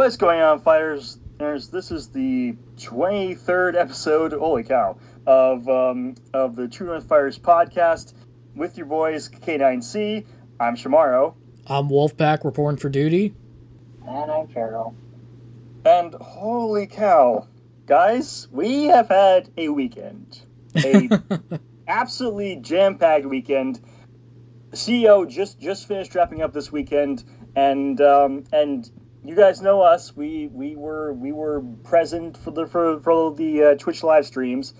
What is going on, fighters? This is the 23rd episode, holy cow, of the True North Fighters podcast with your boys K9C. I'm Shamaro. I'm Wolfpack, reporting for duty. And I'm Farrell. And holy cow, guys, we have had a weekend. A absolutely jam-packed weekend. The CEO just finished wrapping up this weekend, and you guys know us. We were present for the Twitch live streams,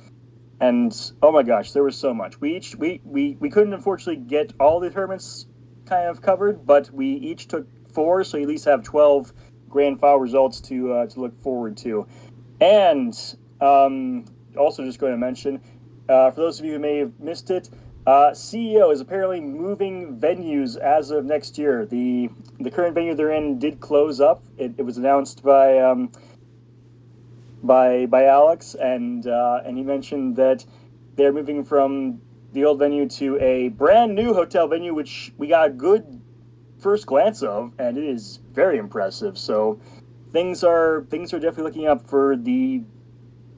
and oh my gosh, there was so much. We couldn't unfortunately get all the tournaments kind of covered, but we each took 4, so you at least have 12 grand final results to look forward to. And also just going to mention, for those of you who may have missed it, CEO is apparently moving venues as of next year. The current venue they're in did close up. It was announced by Alex, and he mentioned that they're moving from the old venue to a brand new hotel venue, which we got a good first glance of, and it is very impressive. So things are definitely looking up for the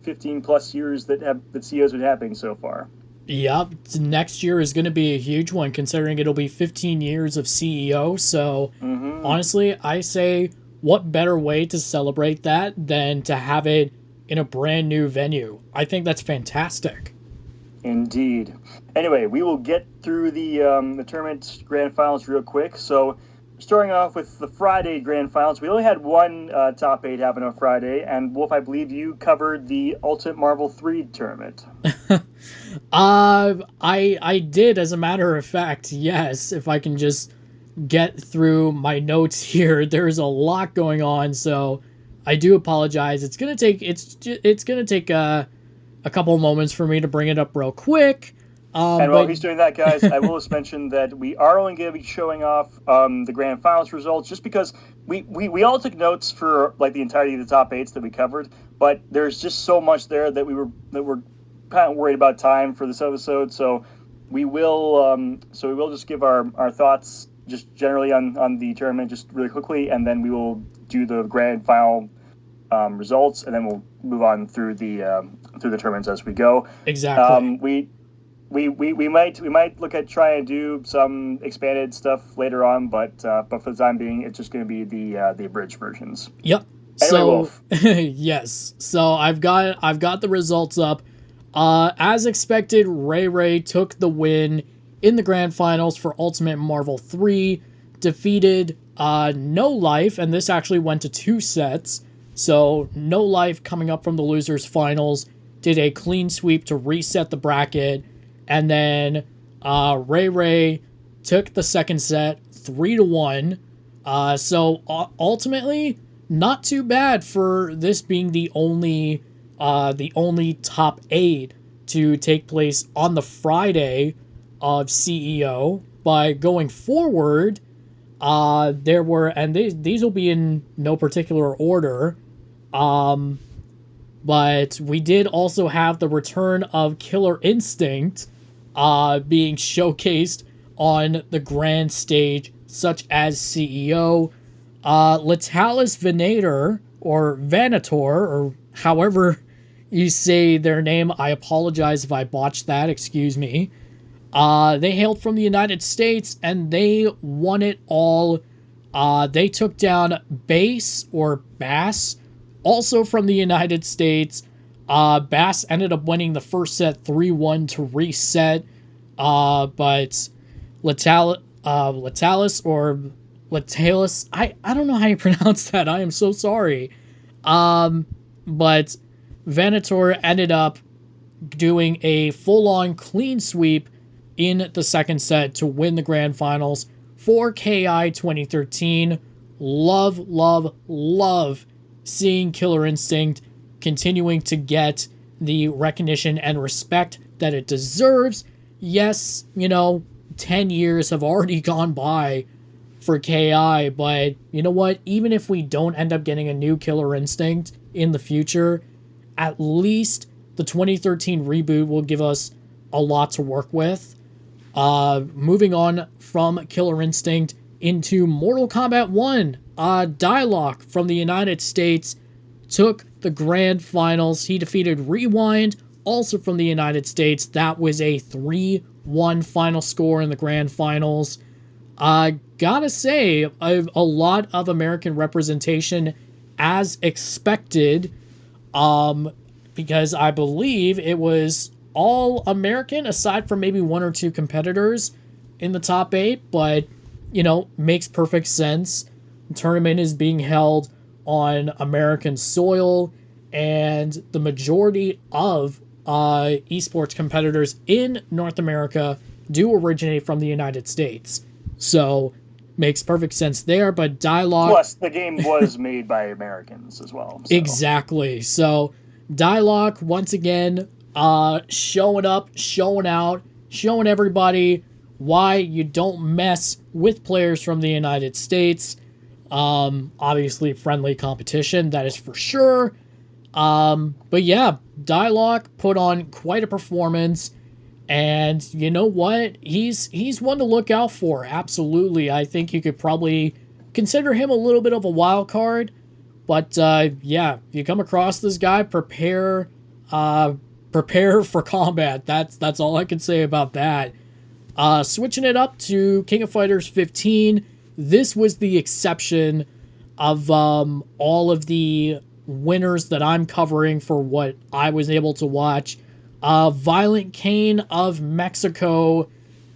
15 plus years that CEO's been happening so far. Yep, next year is going to be a huge one, considering it'll be 15 years of CEO. So honestly, I say, what better way to celebrate that than to have it in a brand new venue? I think that's fantastic. Indeed. Anyway, we will get through the tournament grand finals real quick. So, starting off with the Friday grand finals, we only had one top 8 happen on Friday, and Wolf, I believe you covered the Ultimate Marvel 3 tournament. I did, as a matter of fact, yes. If I can just get through my notes here, there's a lot going on, so I do apologize. It's gonna take a couple of moments for me to bring it up real quick. And while he's doing that, guys, I will just mention that we are only going to be showing off the grand finals results, just because we all took notes for like the entirety of the top 8s that we covered, but there's just so much there that we're kind of worried about time for this episode. So we will just give our thoughts just generally on the tournament just really quickly, and then we will do the grand final results, and then we'll move on through the tournaments as we go. Exactly. We might look at trying to do some expanded stuff later on, but for the time being, it's just going to be the abridged versions. Yep. Anyway, so Wolf. yes. So I've got the results up. As expected, Ray took the win in the grand finals for Ultimate Marvel 3, defeated No Life, and this actually went to 2 sets. So No Life, coming up from the losers finals, did a clean sweep to reset the bracket. And then Ray took the second set 3-1. So ultimately, not too bad for this being the only top 8 to take place on the Friday of CEO. By going forward, there were, and these will be in no particular order, but we did also have the return of Killer Instinct being showcased on the grand stage, such as CEO. Latalis Venator, or Vanator, or however you say their name, I apologize if I botched that, excuse me. They hailed from the United States, and they won it all. They took down Bass, also from the United States. Bass ended up winning the first set 3-1 to reset, but Latalis, or Latalis, I don't know how you pronounce that, I am so sorry. But Venator ended up doing a full-on clean sweep in the second set to win the grand finals for KI 2013. Love seeing Killer Instinct continuing to get the recognition and respect that it deserves. Yes, 10 years have already gone by for KI, but you know what? Even if we don't end up getting a new Killer Instinct in the future, at least the 2013 reboot will give us a lot to work with. Moving on from Killer Instinct into Mortal Kombat 1. Dialogue from the United States took the grand finals. He defeated Rewind, also from the United States. That was a 3-1 final score in the grand finals. Gotta say, a lot of American representation as expected, because I believe it was all American, aside from maybe one or two competitors in the top 8, but, makes perfect sense. The tournament is being held on American soil, and the majority of esports competitors in North America do originate from the United States. So, makes perfect sense there, but Dialogue... Plus, the game was made by Americans as well. So. Exactly. So, Dialogue, once again, showing up, showing out, showing everybody why you don't mess with players from the United States. Obviously, friendly competition, that is for sure. But yeah, Dialogue put on quite a performance. And you know what? He's one to look out for. Absolutely. I think you could probably consider him a little bit of a wild card. But yeah, if you come across this guy, prepare for combat. That's all I can say about that. Switching it up to King of Fighters 15. This was the exception of all of the winners that I'm covering for what I was able to watch. Violent Kane of Mexico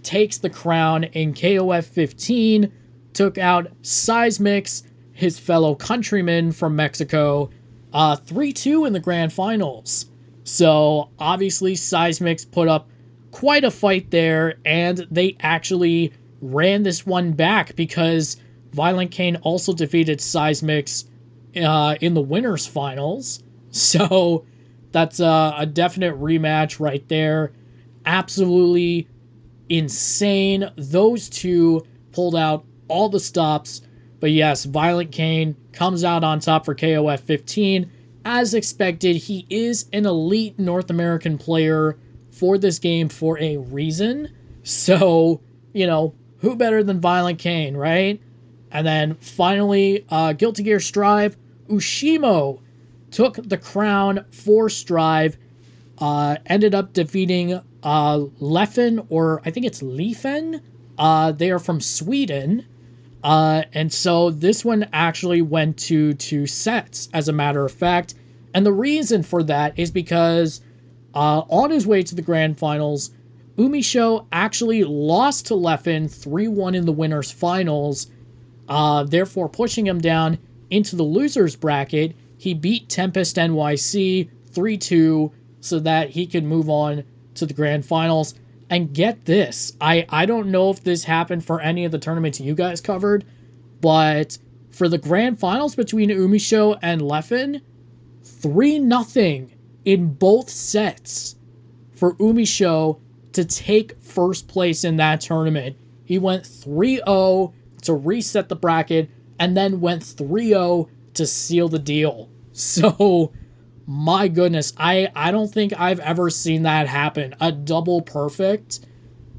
takes the crown in KOF 15, took out Seismix, his fellow countryman from Mexico, 3-2 in the grand finals. So, obviously, Seismix put up quite a fight there, and they actually ran this one back because Violent Kane also defeated Seismix in the winners finals. So, that's a definite rematch right there. Absolutely insane. Those two pulled out all the stops. But yes, Violent Kane comes out on top for KOF 15. As expected, he is an elite North American player for this game for a reason. So, who better than Violent Kane, right? And then finally, Guilty Gear Strive, Ushimo took the crown for Strive, ended up defeating Leffen, or I think it's Liefen. They are from Sweden. And so this one actually went to 2 sets, as a matter of fact. And the reason for that is because on his way to the grand finals, Umisho actually lost to Leffen 3-1 in the winners finals, therefore pushing him down into the losers bracket. He beat Tempest NYC 3-2 so that he could move on to the grand finals. And get this, I don't know if this happened for any of the tournaments you guys covered, but for the grand finals between Umisho and Leffen, 3-0 in both sets for Umisho to take first place in that tournament. He went 3-0 to reset the bracket, and then went 3-0 to seal the deal. So, my goodness, I don't think I've ever seen that happen. A double perfect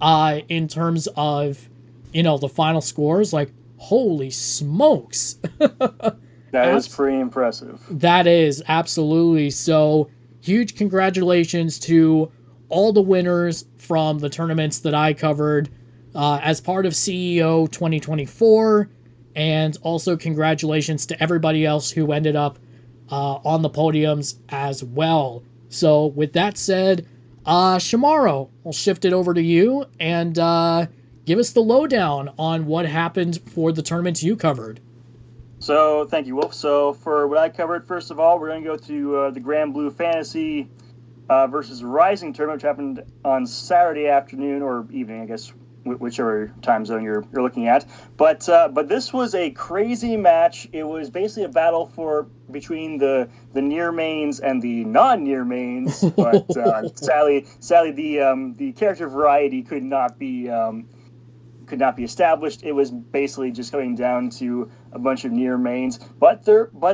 in terms of, the final scores. Like, holy smokes. That is pretty impressive. That is, absolutely. So, huge congratulations to all the winners from the tournaments that I covered as part of CEO 2024. And also congratulations to everybody else who ended up on the podiums as well. So with that said, Shamaro, I'll shift it over to you and give us the lowdown on what happened for the tournaments you covered. So thank you, Wolf. So for what I covered, first of all, we're going to go to the Grand Blue Fantasy versus Rising tournament, which happened on Saturday afternoon or evening, I guess, whichever time zone you're looking at. But this was a crazy match. It was basically a battle between the near mains and the non-near mains. But sadly, the character variety could not be established. It was basically just coming down to a bunch of near mains. But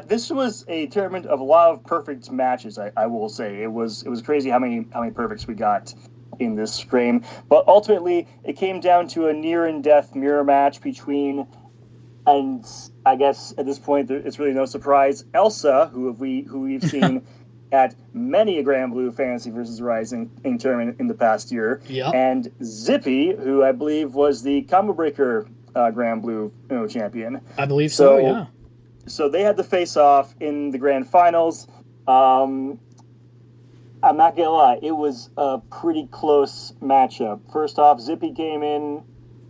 this was a tournament of a lot of perfect matches. I will say it was crazy how many perfects we got. in this frame. But ultimately, it came down to a near and death mirror match between, and I guess at this point it's really no surprise, Elsa, who we've seen at many a Grand Blue Fantasy versus Rising tournament in the past year, Yep. and Zippy, who I believe was the Combo Breaker Grand Blue champion. I believe so. Yeah. So they had to face off in the grand finals. I'm not gonna lie, it was a pretty close matchup. First off, Zippy came in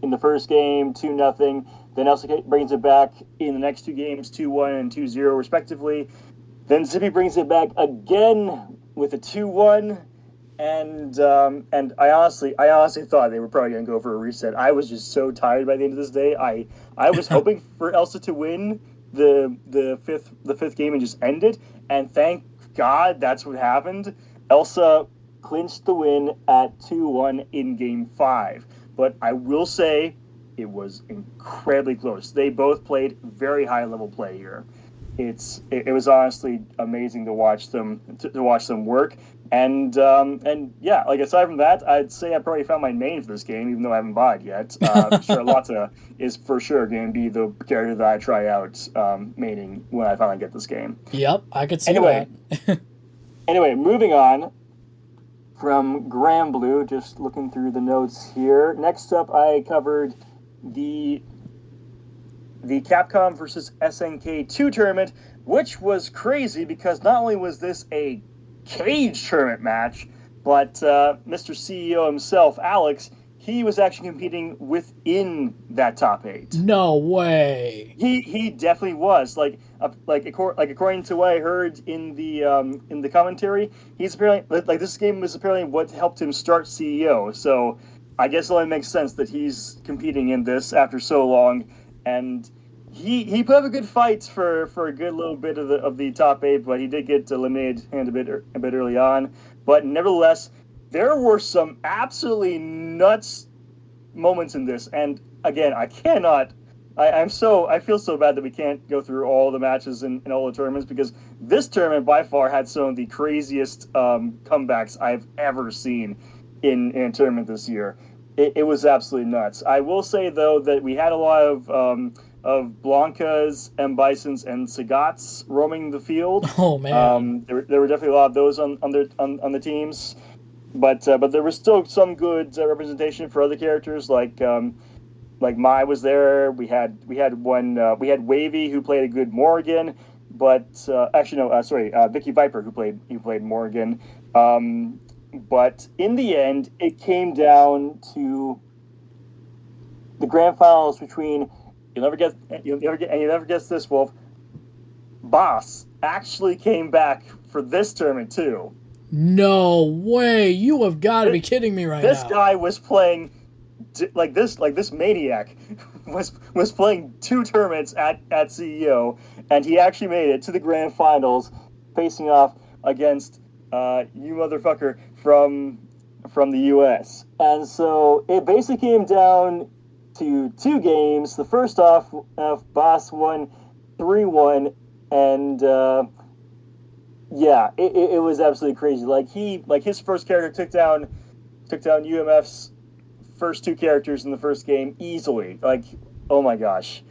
the first game 2-0. Then Elsa brings it back in the next two games 2-1 and 2-0 respectively. Then Zippy brings it back again with a 2-1, and I honestly thought they were probably gonna go for a reset. I was just so tired by the end of this day. I was hoping for Elsa to win the fifth game and just end it, and thank God that's what happened. Elsa clinched the win at 2-1 in Game 5. But I will say it was incredibly close. They both played very high-level play here. It was honestly amazing to watch them work. And yeah, like aside from that, I'd say I probably found my main for this game, even though I haven't bought it yet. Charlotta is for sure going to be the character that I try out maining when I finally get this game. Yep, I could see that. Anyway, moving on from Grand Blue, just looking through the notes here. Next up, I covered the Capcom versus SNK 2 tournament, which was crazy because not only was this a cage tournament match, but Mr. CEO himself, Alex, he was actually competing within that top 8. No way. He definitely was. Like according to what I heard in the commentary, he's apparently like this game was apparently what helped him start CEO. So I guess it only makes sense that he's competing in this after so long. And he put up a good fight for a good little bit of the top 8, but he did get eliminated a bit early on. But nevertheless, there were some absolutely nuts moments in this. And again, I feel so bad that we can't go through all the matches in all the tournaments, because this tournament by far had some of the craziest comebacks I've ever seen in a tournament this year. It was absolutely nuts. I will say though that we had a lot of Blancas, M. Bisons, and Sagats roaming the field. Oh man, there were definitely a lot of those on the teams, but there was still some good representation for other characters like Mai was there. We had Wavy, who played a good Morrigan, but Vicky Viper, who played Morrigan. But in the end, it came down to the grand finals between, you'll never guess this, Wolf, Boss actually came back for this tournament too. No way! You have got to be kidding me right now. This guy was playing like this maniac was playing 2 tournaments at CEO, and he actually made it to the grand finals, facing off against you motherfucker from the US. And so it basically came down to 2 games. The first off, Boss won 3-1, and yeah, it was absolutely crazy. Like his first character took down UMF's first 2 characters in the first game easily. Like, oh my gosh.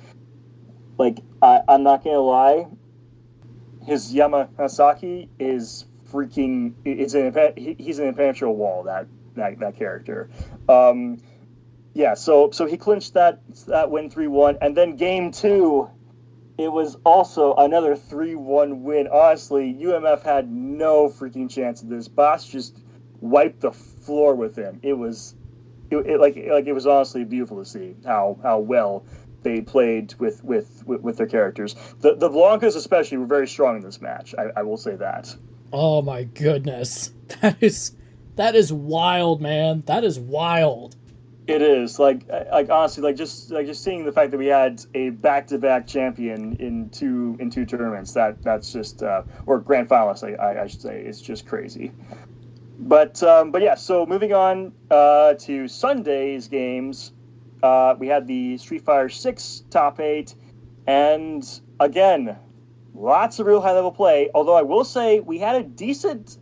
Like, I'm not gonna lie, his Yamazaki is freaking, he's an impenetrable wall, that character. Yeah, so he clinched that win 3-1, and then game 2, it was also another 3-1 win. Honestly, UMF had no freaking chance of this. Boss just wiped the floor with him. It was honestly beautiful to see how well they played with their characters. The Blancas especially were very strong in this match. I will say that. Oh my goodness, that is wild, man. That is wild. It is like honestly, just seeing the fact that we had a back-to-back champion in two tournaments, that's just or grand finalists, I should say, it's just crazy. But yeah, so moving on to Sunday's games, we had the Street Fighter 6 top 8, and again, lots of real high-level play, although I will say we had a decent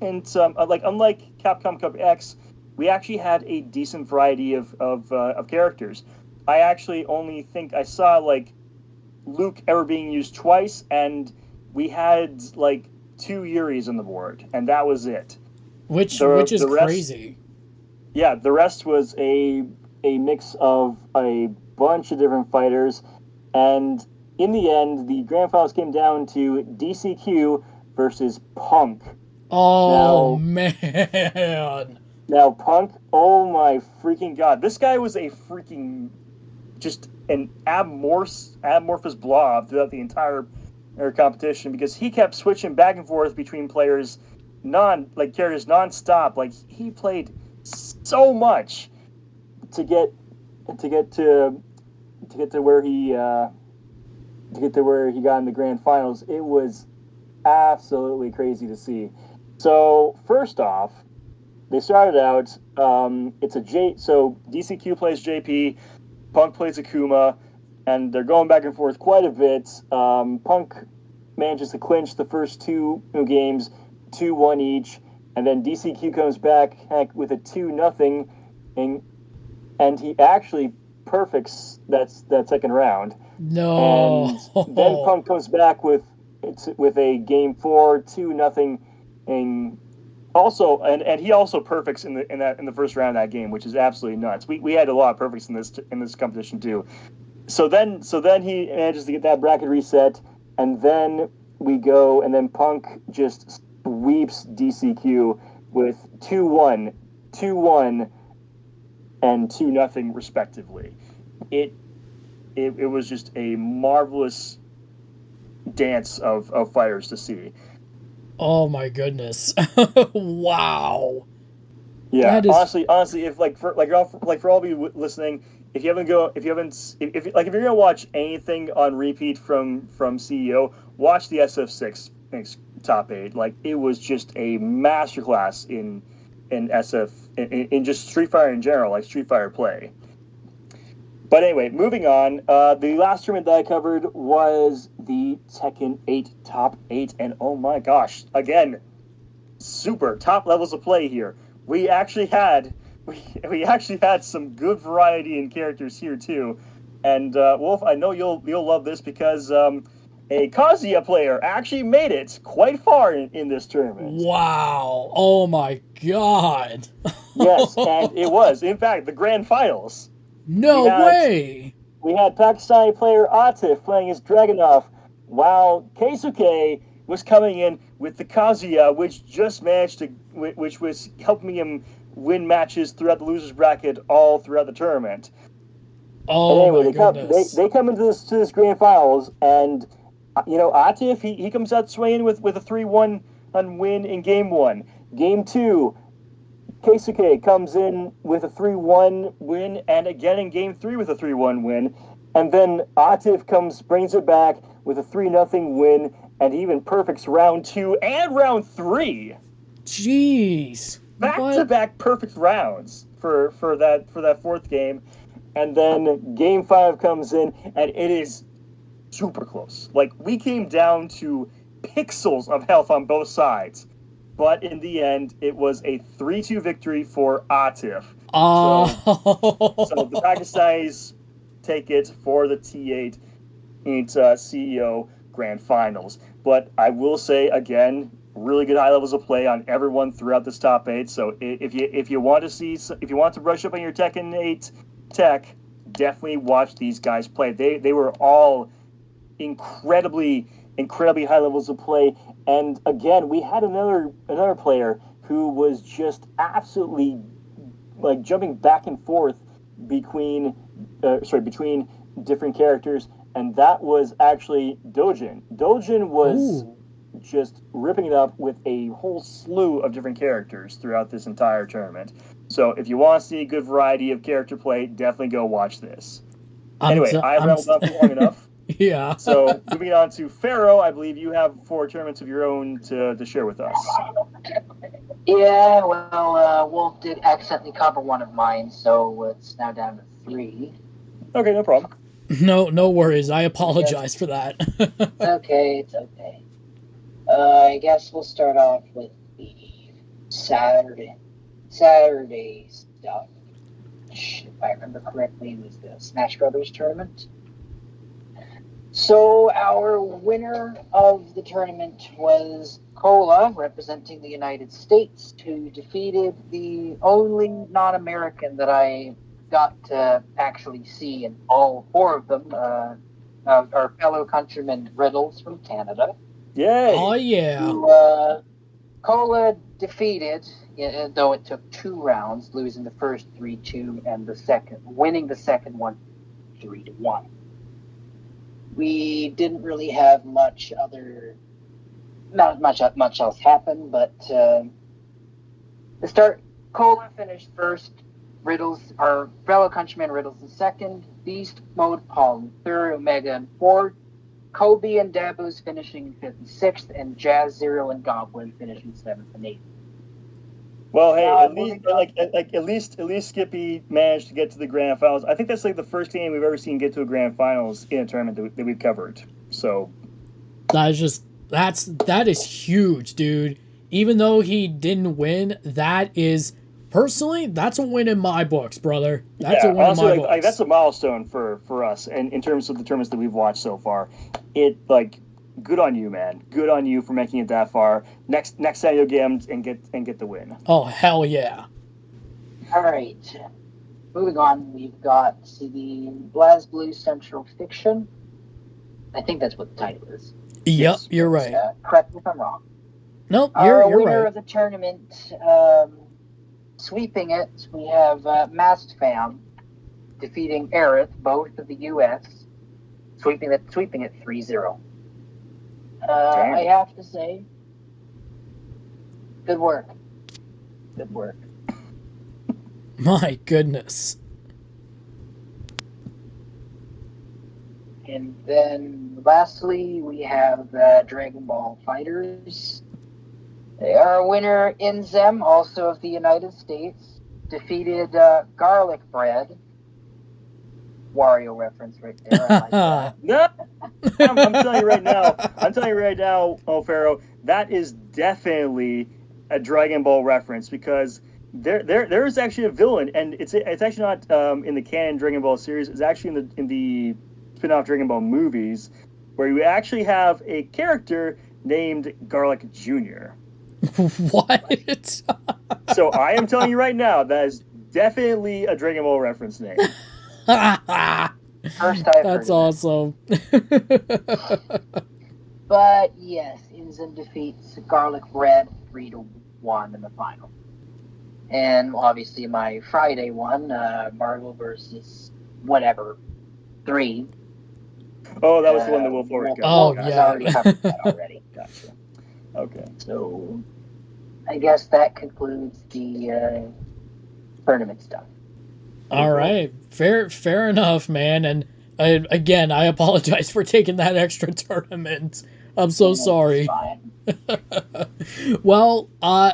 and like unlike Capcom Cup X, we actually had a decent variety of characters. I actually only think I saw like Luke ever being used twice, and we had like 2 Yuris on the board, and that was it. Which is The rest, crazy. yeah, the rest was a mix of a bunch of different fighters, and in the end, the grand finals came down to DCQ versus Punk. Oh, man. Now, Punk, oh my freaking god. This guy was a freaking, just an amorphous blob throughout the entire competition, because he kept switching back and forth between players, characters nonstop. Like, he played so much to get to where he got in the grand finals. It was absolutely crazy to see. So first off, they started out. So DCQ plays JP, Punk plays Akuma, and they're going back and forth quite a bit. Punk manages to clinch the first 2 games, 2-1 each, and then DCQ comes back with a 2-0, and he actually perfects that second round. No. And then Punk comes back with a game 4, 2-0, and also and he also perfects in the first round of that game, which is absolutely nuts. We had a lot of perfects in this competition too. So then he manages to get that bracket reset, and then Punk just sweeps DCQ with 2-1, 2-1, and 2-0 respectively. It was just a marvelous dance of fighters to see. Oh my goodness. Wow. Yeah, honestly, if for all of you listening, if you're gonna watch anything on repeat from CEO, watch the SF6 top 8. Like, it was just a masterclass in SF in just Street Fighter in general, like Street Fighter play. But anyway, moving on. The last tournament that I covered was the Tekken 8 top 8, and oh my gosh, again, super top levels of play here. We actually had some good variety in characters here too. And Wolf, I know you'll love this, because a Kazuya player actually made it quite far in this tournament. Wow. Oh my god. Yes, and it was, in fact, the grand finals. No way! We had Pakistani player Atif playing as Dragunov, while Keisuke was coming in with the Kazuya, which was helping him win matches throughout the losers bracket all throughout the tournament. Oh, and anyway, my goodness. They come into this grand finals, and Atif, he comes out swinging with a 3-1 win in game 1. Game 2, Keisuke comes in with a 3-1 win, and again in game 3 with a 3-1 win. And then Atif brings it back with a 3-0 win, and even perfects round 2 and round 3. Jeez. Back-to-back perfect rounds for that fourth game. And then game 5 comes in, and it is super close. Like, we came down to pixels of health on both sides. But in the end, it was a 3-2 victory for Atif. Oh. So the Pakistanis take it for the T8 CEO Grand Finals. But I will say, again, really good high levels of play on everyone throughout this top 8. So if you want to brush up on your Tekken 8 tech, definitely watch these guys play. They were all incredibly high levels of play. And again, we had another player who was just absolutely like jumping back and forth between different characters, and that was actually Dojin. Dojin was just ripping it up with a whole slew of different characters throughout this entire tournament. So if you want to see a good variety of character play, definitely go watch this. Anyway, I've rambled on for long enough. Yeah. So moving on to Pharaoh, I believe you have 4 tournaments of your own to share with us. Yeah, well, Wolf did accidentally cover one of mine, so it's now down to 3. Okay, no problem. No worries. I apologize for that. Okay, it's okay. I guess we'll start off with the Saturday stuff, which, if I remember correctly, was the Smash Brothers tournament. So our winner of the tournament was Cola, representing the United States, who defeated the only non-American that I got to actually see in all four of them, our fellow countryman Riddles from Canada. Yay! Oh, yeah. Who, Cola defeated, though it took 2 rounds, losing the first 3-2 and winning the second one 3-1. We didn't really have not much else happened, but the start, Cola finished first, our fellow countryman Riddles in second, Beast Mode Paul in third, Omega in fourth, Kobe and Dabu's finishing 5th and 6th, and Jazz Zero and Goblin finishing 7th and 8th. Well, hey, at least Skippy managed to get to the grand finals. I think that's like the first game we've ever seen get to a grand finals in a tournament that we've covered. So that is huge, dude. Even though he didn't win, personally, that's a win in my books, brother. That's a win honestly, in my books. That's a milestone for us, and in terms of the tournaments that we've watched so far, good on you, man. Good on you for making it that far. Next time you'll get and get the win. Oh, hell yeah! All right, moving on. We've got the BlazBlue Central Fiction. I think that's what the title is. Yep, you're right. Correct me if I'm wrong. Nope, you're right. Our winner of the tournament, sweeping it, we have Masked Fam defeating Aerith, both of the U.S., sweeping it 3-0. I have to say, good work. Good work. My goodness. And then lastly, we have Dragon Ball Fighters. Our winner, Inzem, also of the United States, defeated Garlic Bread. Wario reference right there. I like that. No, I'm telling you right now, O'Farrow, that is definitely a Dragon Ball reference because there is actually a villain, and it's actually not in the canon Dragon Ball series. It's actually in the spin-off Dragon Ball movies, where you actually have a character named Garlic Jr. What? So I am telling you right now, that is definitely a Dragon Ball reference name. That's awesome. But yes, Inzem defeats Garlic Bread 3-1 in the final. And obviously my Friday one, Marvel versus whatever 3. Oh, that was the one that Will Forward got. Oh, I yeah. already covered that already. Gotcha. Okay. So I guess that concludes the tournament stuff. All right. Fair enough, man. And again, I apologize for taking that extra tournament. I'm so sorry. Well,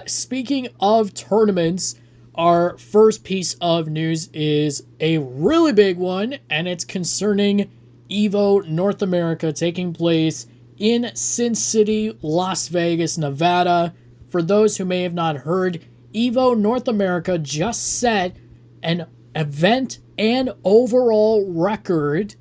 speaking of tournaments, our first piece of news is a really big one, and it's concerning EVO North America taking place in Sin City, Las Vegas, Nevada. For those who may have not heard, EVO North America just set an event and overall record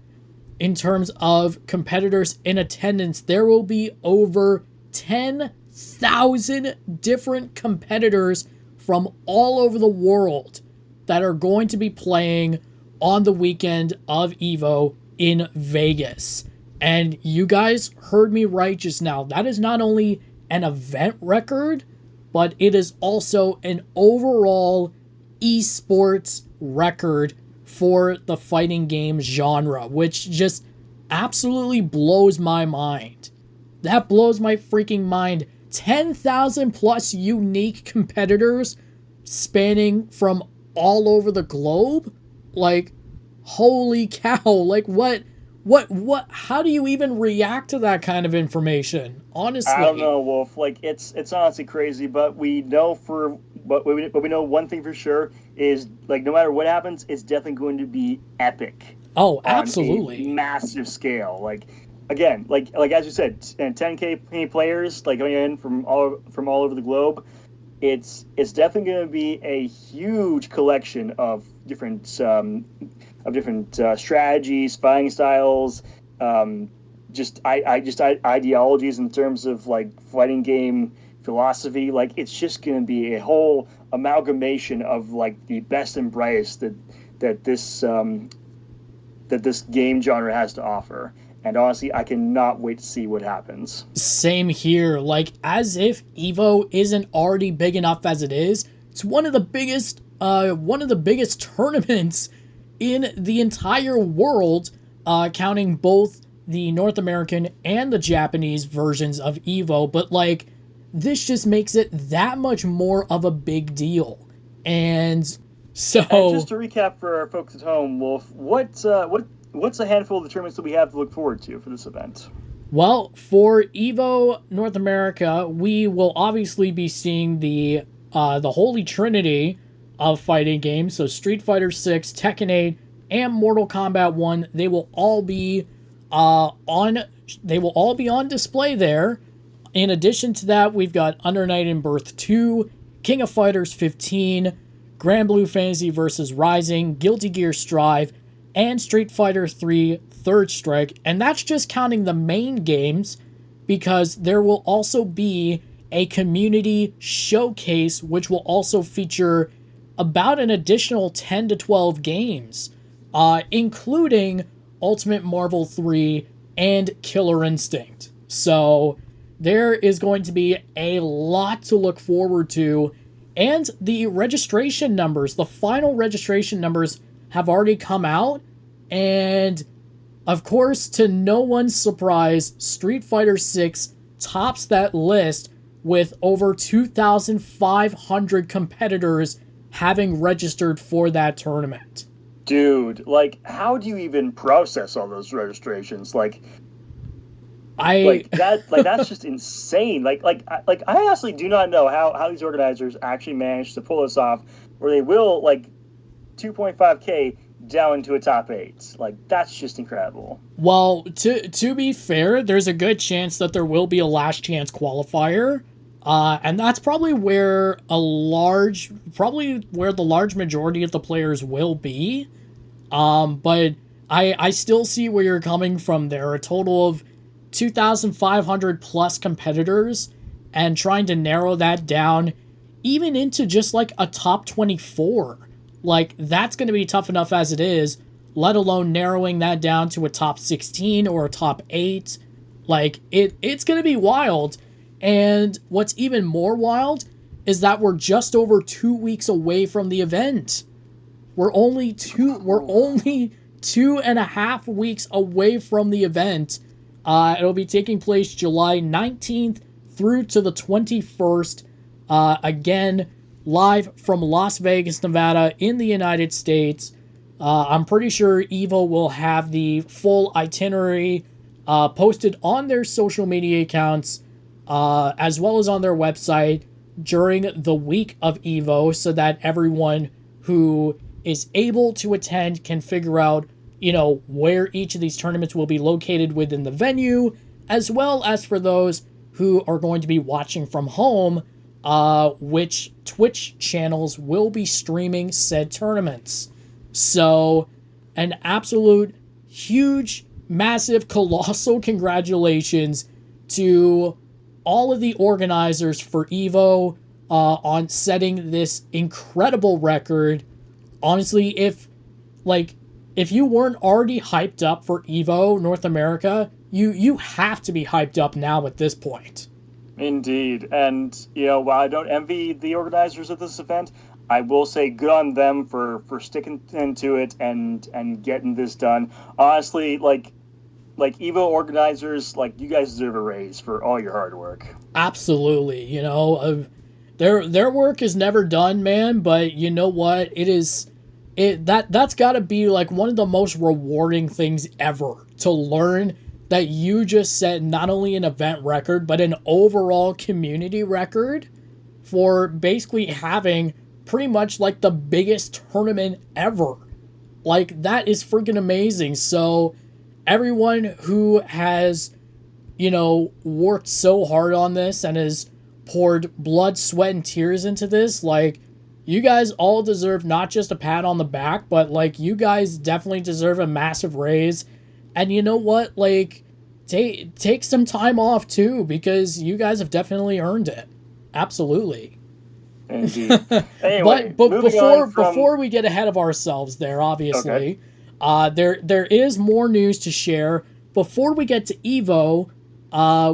in terms of competitors in attendance. There will be over 10,000 different competitors from all over the world that are going to be playing on the weekend of EVO in Vegas. And you guys heard me right just now. That is not only an event record, but it is also an overall esports record for the fighting game genre, which just absolutely blows my mind. That blows my freaking mind. 10,000 plus unique competitors spanning from all over the globe? Like, holy cow. Like, what, how do you even react to that kind of information? Honestly. I don't know, Wolf. Like, it's honestly crazy, but we know we know one thing for sure is, like, no matter what happens, it's definitely going to be epic. Oh, absolutely. On a massive scale. Like, again, like as you said, 10K players, like, going in from all over the globe. it's definitely going to be a huge collection of different strategies, fighting styles, ideologies in terms of like fighting game philosophy. Like it's just going to be a whole amalgamation of like the best and brightest that this game genre has to offer. And honestly, I cannot wait to see what happens. Same here. Like, as if Evo isn't already big enough as it is, it's one of the biggest tournaments in the entire world, counting both the North American and the Japanese versions of Evo. But like, this just makes it that much more of a big deal. And so, and just to recap for our folks at home, Wolf, what's a handful of the tournaments that we have to look forward to for this event? Well, for Evo North America, we will obviously be seeing the Holy Trinity of fighting games. So Street Fighter 6, Tekken 8, and Mortal Kombat 1. They will all be on display there. In addition to that, we've got Under Night in Birth 2, King of Fighters 15, Grand Blue Fantasy vs. Rising, Guilty Gear Strive, and Street Fighter 3 Third Strike. And that's just counting the main games, because there will also be a community showcase which will also feature about an additional 10 to 12 games, including Ultimate Marvel 3 and Killer Instinct. So there is going to be a lot to look forward to. And the registration numbers, the final registration numbers, have already come out. And of course, to no one's surprise, Street Fighter 6 tops that list with over 2,500 competitors having registered for that tournament. Dude, like, how do you even process all those registrations? That's just insane. I honestly do not know how these organizers actually managed to pull this off, where they will 2.5K down to a top 8. Like, that's just incredible. Well, to be fair, there's a good chance that there will be a last chance qualifier, and that's probably where the large majority of the players will be. But I still see where you're coming from there. A total of 2,500 plus competitors, and trying to narrow that down even into just like a top 24. Like, that's going to be tough enough as it is, let alone narrowing that down to a top 16 or a top 8. Like, it's going to be wild. And what's even more wild is that we're just over 2 weeks away from the event. We're only 2.5 weeks away from the event. It'll be taking place July 19th through to the 21st. Again, live from Las Vegas, Nevada in the United States. I'm pretty sure Evo will have the full itinerary posted on their social media accounts, as well as on their website during the week of Evo, so that everyone who is able to attend can figure out, where each of these tournaments will be located within the venue, as well as for those who are going to be watching from home, which Twitch channels will be streaming said tournaments. So, an absolute huge, massive, colossal congratulations to all of the organizers for Evo on setting this incredible record. Honestly, if you weren't already hyped up for Evo North America, you have to be hyped up now at this point. Indeed. And, while I don't envy the organizers of this event, I will say good on them for sticking into it and getting this done. Honestly, like Evo organizers, you guys deserve a raise for all your hard work. Absolutely. Their work is never done, man, but you know what? That's got to be one of the most rewarding things ever, to learn that you just set not only an event record, but an overall community record for basically having pretty much the biggest tournament ever. That is freaking amazing. So everyone who has, worked so hard on this and has poured blood, sweat, and tears into this. Like, you guys all deserve not just a pat on the back, but, like, you guys definitely deserve a massive raise. And you know what? Like, take some time off, too, because you guys have definitely earned it. Absolutely. Indeed. Anyway, but moving before we get ahead of ourselves there, obviously, there is more news to share. Before we get to EVO,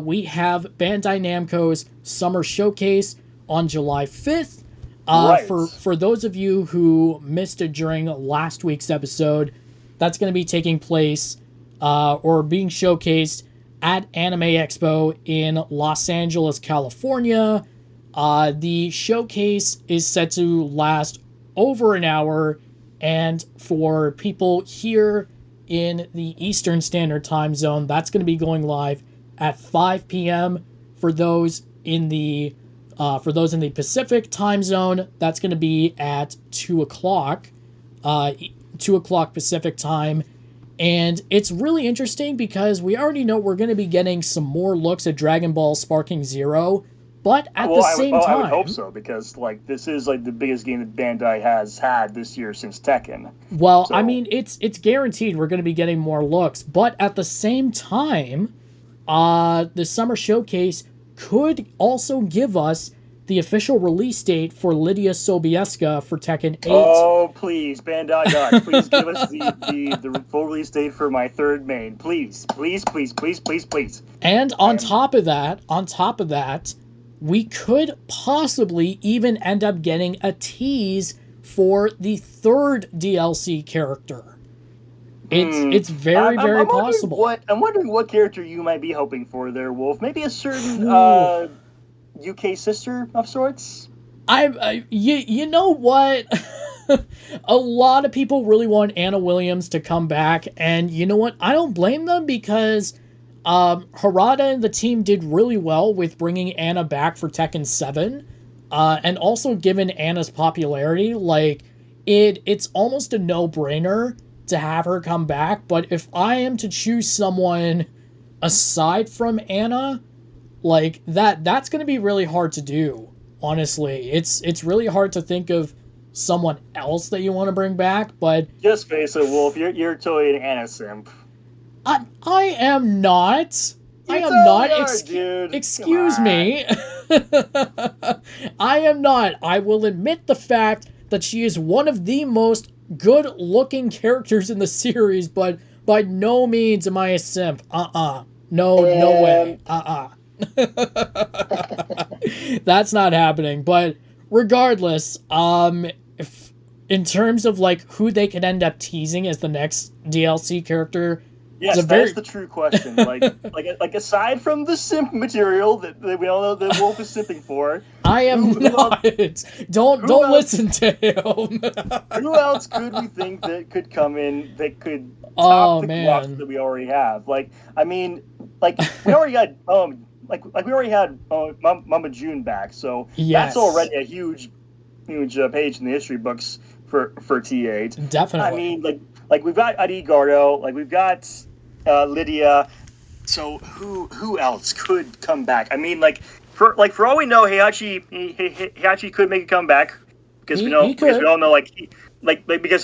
we have Bandai Namco's Summer Showcase on July 5th. Right. For those of you who missed it during last week's episode, that's going to be taking place or being showcased at Anime Expo in Los Angeles, California. The showcase is set to last over an hour, and for people here in the Eastern Standard Time Zone, that's going to be going live at 5 p.m. For those in the Pacific Time Zone, that's going to be at 2 o'clock, 2 o'clock Pacific Time. And it's really interesting because we already know we're going to be getting some more looks at Dragon Ball Sparking Zero. But at the same time, I would hope so, because like this is like the biggest game that Bandai has had this year since Tekken. Well, so. I mean, it's guaranteed we're going to be getting more looks. But at the same time, the Summer Showcase could also give us the official release date for Lydia Sobieska for Tekken 8. Oh, please, Bandai God, please give us the full release date for my third main. Please, please, please, please, please, please. And on top of that, we could possibly even end up getting a tease for the third DLC character. It's very possible. I'm wondering what character you might be hoping for there, Wolf. Maybe a certain UK sister of sorts? You know what? A lot of people really want Anna Williams to come back, and you know what? I don't blame them, because Harada and the team did really well with bringing Anna back for Tekken 7, and also given Anna's popularity, like, it's almost a no-brainer to have her come back. But if I am to choose someone aside from Anna, like, that's going to be really hard to do, honestly. It's really hard to think of someone else that you want to bring back, but... Just face it, Wolf, you're totally an Anna simp. I am not. I am not. Excuse me. I am not. I will admit the fact that she is one of the most good-looking characters in the series, but by no means am I a simp. No way. That's not happening. But regardless, if, in terms of like who they could end up teasing as the next DLC character, yes, that's the true question. Like aside from the simp material that we all know that Wolf is simping for, I am not. Don't listen to him. Who else could we think that could come in that could top the roster that we already have? Like, I mean, like we already got we already had Mama June back, so that's already a huge page in the history books for T8. Definitely. I mean, like we've got Adi Gardo, like we've got Lydia. So who else could come back? I mean, for all we know, Heihachi could make a comeback because we all know because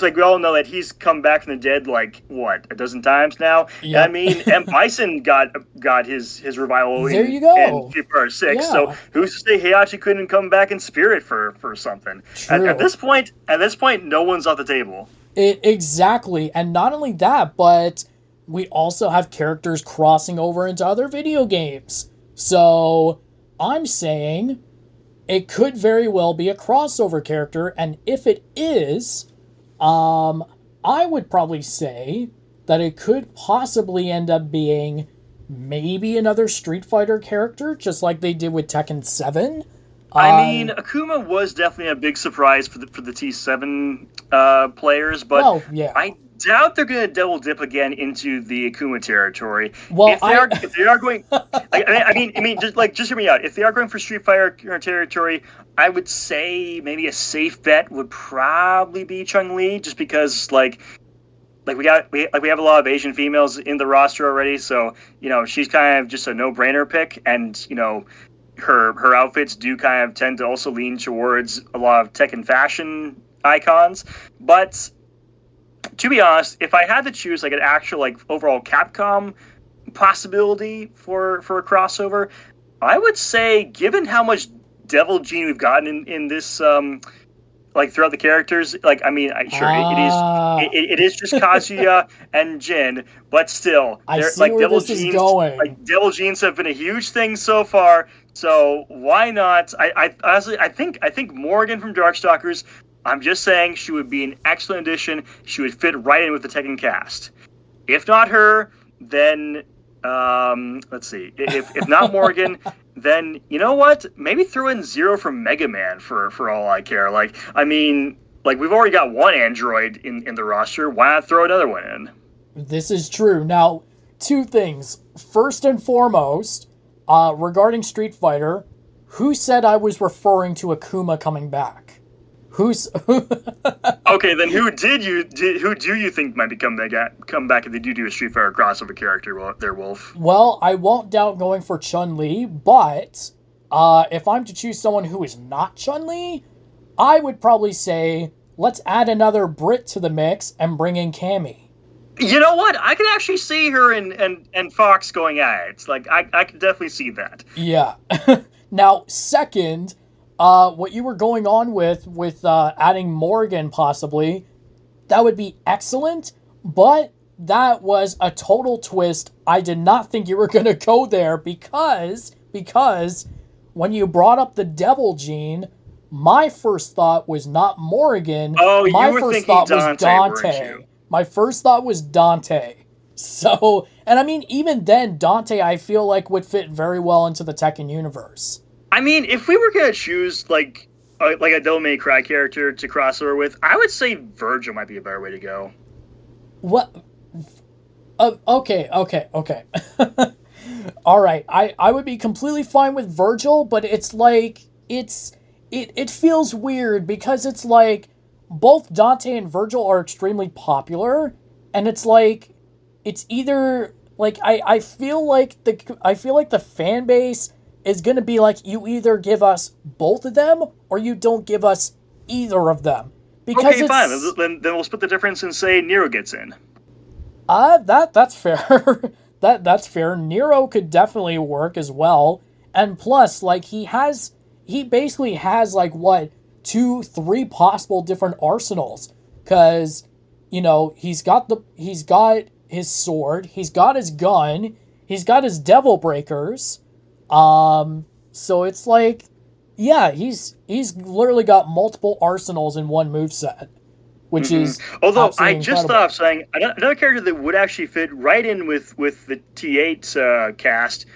we all know that he's come back from the dead a dozen times now. Yeah. I mean, M. Bison got his revival in Super 6. Yeah. So who's to say Heihachi couldn't come back in spirit for something? At this point, no one's off the table. Exactly, and not only that, but we also have characters crossing over into other video games. So I'm saying it could very well be a crossover character, and if it is, I would probably say that it could possibly end up being maybe another Street Fighter character, just like they did with Tekken 7. I mean, Akuma was definitely a big surprise for the T7 players, but I doubt they're going to double dip again into the Akuma territory. Well, if they are going, just hear me out. If they are going for Street Fighter territory, I would say maybe a safe bet would probably be Chun-Li, just because we have a lot of Asian females in the roster already, so she's kind of just a no-brainer pick, and her outfits do kind of tend to also lean towards a lot of Tekken fashion icons. But to be honest, if I had to choose like an actual like overall Capcom possibility for a crossover, I would say, given how much Devil Gene we've gotten in this like throughout the characters, like it is just Kazuya and Jin, but still, I see like where this is going. Like Devil Genes have been a huge thing so far. So why not? I honestly I think Morgan from Darkstalkers. I'm just saying she would be an excellent addition. She would fit right in with the Tekken cast. If not her, then let's see. If not Morgan, then you know what? Maybe throw in Zero from Mega Man for all I care. Like, I mean, like we've already got one android in the roster. Why not throw another one in? This is true. Now, two things. First and foremost, regarding Street Fighter, who said I was referring to Akuma coming back? Okay, then who do you think might come back if they do a Street Fighter crossover character there, Wolf? Well, I won't doubt going for Chun-Li, but if I'm to choose someone who is not Chun-Li, I would probably say let's add another Brit to the mix and bring in Cammy. You know what? I could actually see her and Fox going at it. It's like I could definitely see that. Yeah. Now, second, what you were going on with adding Morgan possibly, that would be excellent, but that was a total twist. I did not think you were going to go there because when you brought up the Devil Gene, my first thought was not Morgan. Oh, my you were first thinking thought Dante, was weren't you? My first thought was Dante. So, and I mean, even then, Dante, I feel like would fit very well into the Tekken universe. I mean, if we were gonna choose like a Devil May Cry character to cross over with, I would say Virgil might be a better way to go. What? Okay. All right. I would be completely fine with Virgil, but it's like it feels weird because it's like both Dante and Virgil are extremely popular, and it's like it's either like I feel like the fan base is going to be like, you either give us both of them or you don't give us either of them. Because okay, fine. Then we'll split the difference and say Nero gets in. That's fair. That's fair. Nero could definitely work as well. And plus, like, he basically has, like, what, 2-3 possible different arsenals. Because, you know, he's got his sword, he's got his gun, he's got his devil breakers. So it's like, yeah, he's literally got multiple arsenals in one moveset, which is although I incredible. just thought of saying another character that would actually fit right in with the T8 cast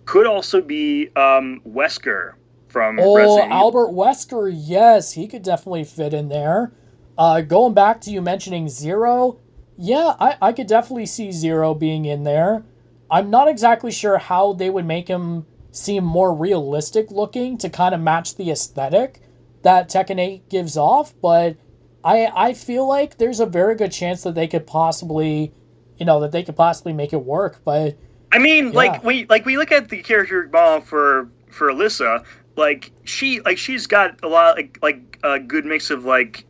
could also be Wesker from Resident Evil. Albert Wesker, yes, he could definitely fit in there. Going back to you mentioning Zero, yeah, I could definitely see Zero being in there. I'm not exactly sure how they would make him seem more realistic looking to kind of match the aesthetic that Tekken 8 gives off, but I feel like there's a very good chance that they could possibly make it work. But I mean, yeah. we look at the character model for Alyssa, she's got a lot like a good mix of like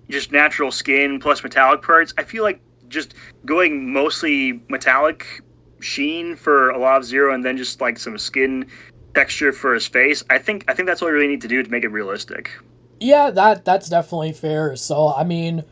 just natural skin plus metallic parts. I feel like just going mostly metallic sheen for a lot of Zero and then just like some skin texture for his face. I think that's what we really need to do to make it realistic. Yeah, that's definitely fair. So, I mean,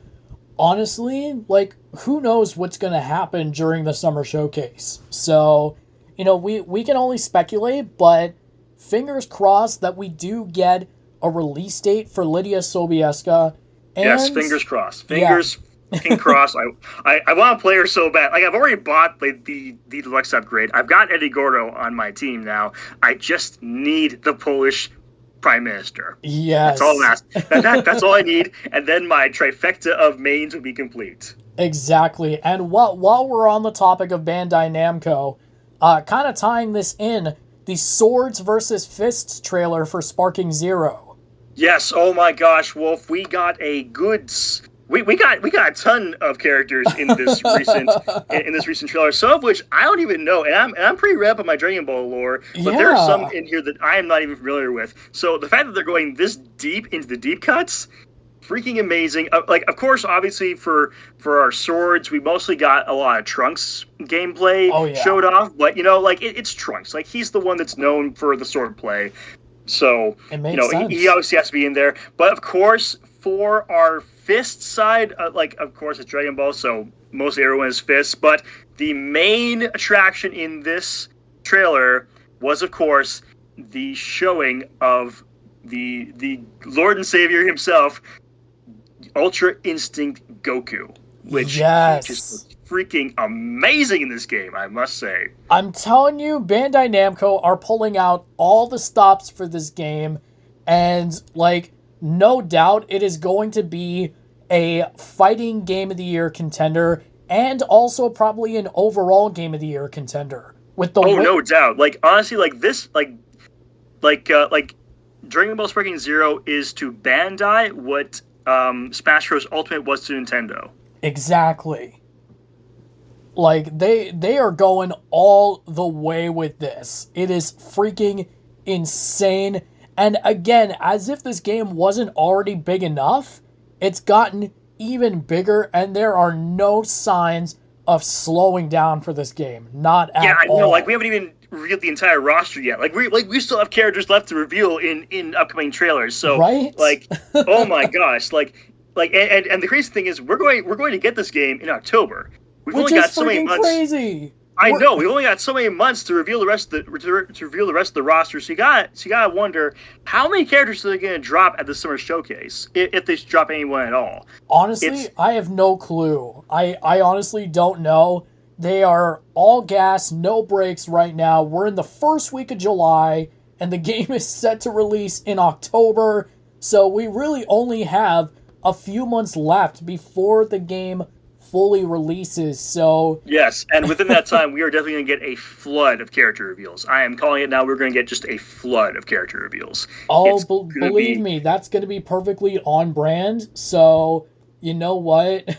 honestly, like, who knows what's going to happen during the summer showcase. So, you know, we can only speculate, but fingers crossed that we do get a release date for Lydia Sobieska. And, yes, fingers crossed. Fingers fucking crossed. I want to play her so bad. Like, I've already bought the deluxe upgrade. I've got Eddie Gordo on my team now. I just need the Polish Prime Minister. Yes. That's all I'm asking. That's all I need. And then my trifecta of mains will be complete. Exactly. And while we're on the topic of Bandai Namco, kind of tying this in, the Swords versus Fists trailer for Sparking Zero. Yes, oh my gosh, Wolf, we got a good we got a ton of characters in this recent trailer, some of which I don't even know, and I'm pretty read up on my Dragon Ball lore, but there are some in here that I am not even familiar with. So the fact that they're going this deep into the deep cuts, freaking amazing. Like, of course, obviously for our swords, we mostly got a lot of Trunks gameplay showed off, but like it's Trunks. Like, he's the one that's known for the sword play, so he obviously has to be in there. But of course, for our fist side, of course, it's Dragon Ball, so mostly everyone is fists. But the main attraction in this trailer was, of course, the showing of the Lord and Savior himself, Ultra Instinct Goku, which just looks freaking amazing in this game, I must say. I'm telling you, Bandai Namco are pulling out all the stops for this game, and no doubt it is going to be a fighting Game of the Year contender, and also probably an overall Game of the Year contender. No doubt. Honestly, this, Dragon Ball Sparking Zero is to Bandai what Smash Bros. Ultimate was to Nintendo. Exactly. They are going all the way with this. It is freaking insane. And again, as if this game wasn't already big enough, it's gotten even bigger, and there are no signs of slowing down for this game. Not at all. Yeah, I know. We haven't even revealed the entire roster yet. We still have characters left to reveal in upcoming trailers. So, right? Oh my gosh, and the crazy thing is, we're going to get this game in October. We've only got so many months. Crazy. I know, we've only got so many months to reveal the rest of the roster. So you gotta wonder how many characters are they going to drop at the summer showcase, if they drop anyone at all. Honestly, I have no clue. I honestly don't know. They are all gas, no brakes right now. We're in the first week of July, and the game is set to release in October. So we really only have a few months left before the game fully releases. So yes, and within that time, we are definitely going to get a flood of character reveals. I am calling it now. We're going to get just a flood of character reveals. Oh, believe me, that's going to be perfectly on brand. So you know what?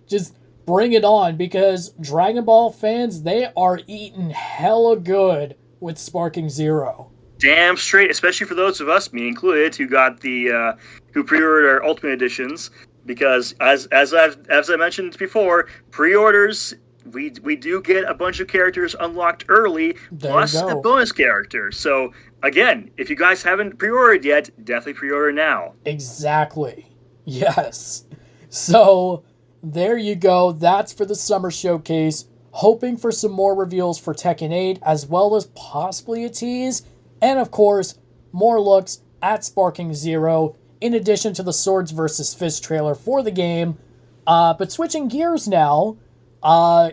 Just bring it on, because Dragon Ball fans, they are eating hella good with Sparking Zero. Damn straight, especially for those of us, me included, who got who pre-ordered our Ultimate Editions. Because as I mentioned before, pre-orders, we do get a bunch of characters unlocked early, plus a bonus character. So again, if you guys haven't pre-ordered yet, definitely pre-order now. Exactly. Yes. So there you go. That's for the summer showcase. Hoping for some more reveals for Tekken 8, as well as possibly a tease, and of course, more looks at Sparking Zero, in addition to the Swords vs. Fist trailer for the game. But switching gears now,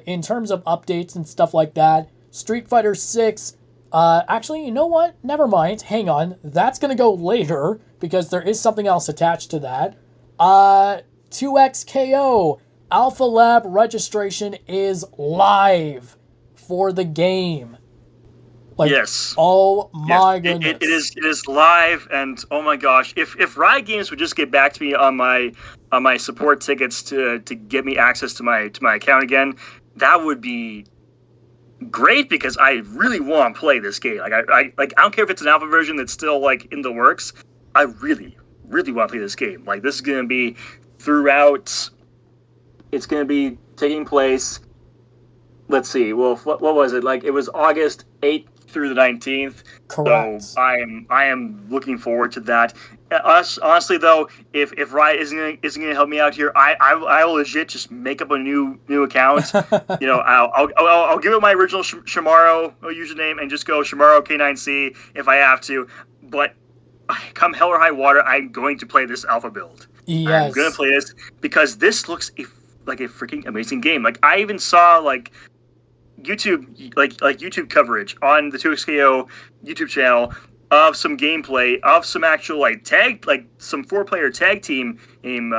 in terms of updates and stuff like that, Street Fighter 6, actually, you know what? Never mind. Hang on. That's going to go later, because there is something else attached to that. 2XKO Alpha Lab registration is live for the game. Yes. Oh my goodness. It is live, and oh my gosh, if Riot Games would just get back to me on my support tickets to get me access to my account again, that would be great, because I really want to play this game. I don't care if it's an alpha version that's still in the works. I really want to play this game. This is going to be throughout. It's going to be taking place. Let's see. Well, what was it? It was August 8th through the 19th. Correct. So I am looking forward to that. Honestly, though, if Riot isn't going to help me out here, I will legit just make up a new account. I'll give it my original Shimaro username and just go Shimaro K9C if I have to. But come hell or high water, I'm going to play this alpha build. Yes. I'm going to play this because this looks like a freaking amazing game. I even saw YouTube YouTube coverage on the 2XKO YouTube channel of some gameplay of some actual some 4-player tag team game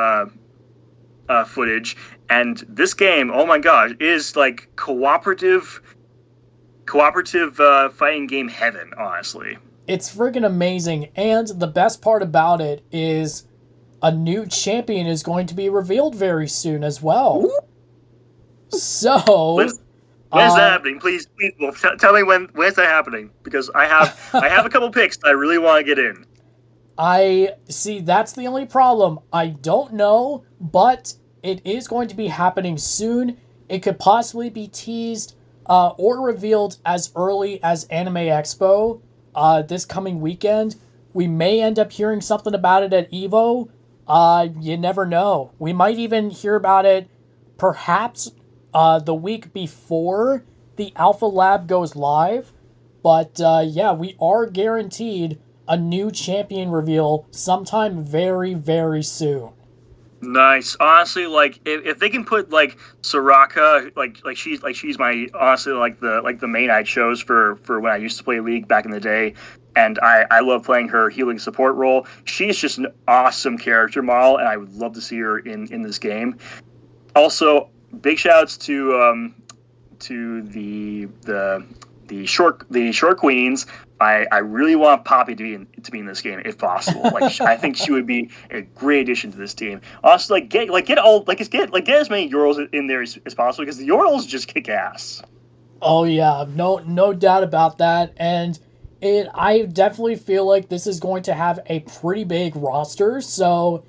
footage, and this game, oh my gosh, is cooperative fighting game heaven, honestly. It's freaking amazing, and the best part about it is a new champion is going to be revealed very soon as well. So, when's that happening? Please, well, tell me when's that happening, because I have a couple picks that I really want to get in. I see, that's the only problem. I don't know, but it is going to be happening soon. It could possibly be teased or revealed as early as Anime Expo this coming weekend. We may end up hearing something about it at EVO. You never know. We might even hear about it perhaps the week before the Alpha Lab goes live. But yeah, we are guaranteed a new champion reveal sometime very, very soon. Nice. Honestly, like if they can put like Soraka, like she's my honestly like the main I chose for when I used to play League back in the day, and I love playing her healing support role. She's just an awesome character model, and I would love to see her in this game. Also, big shouts to the short queens. I really want Poppy to be in this game if possible. Like I think she would be a great addition to this team. Also, get as many Yorls in there as possible, because the Yorls just kick ass. Oh yeah, no doubt about that. And I definitely feel like this is going to have a pretty big roster. So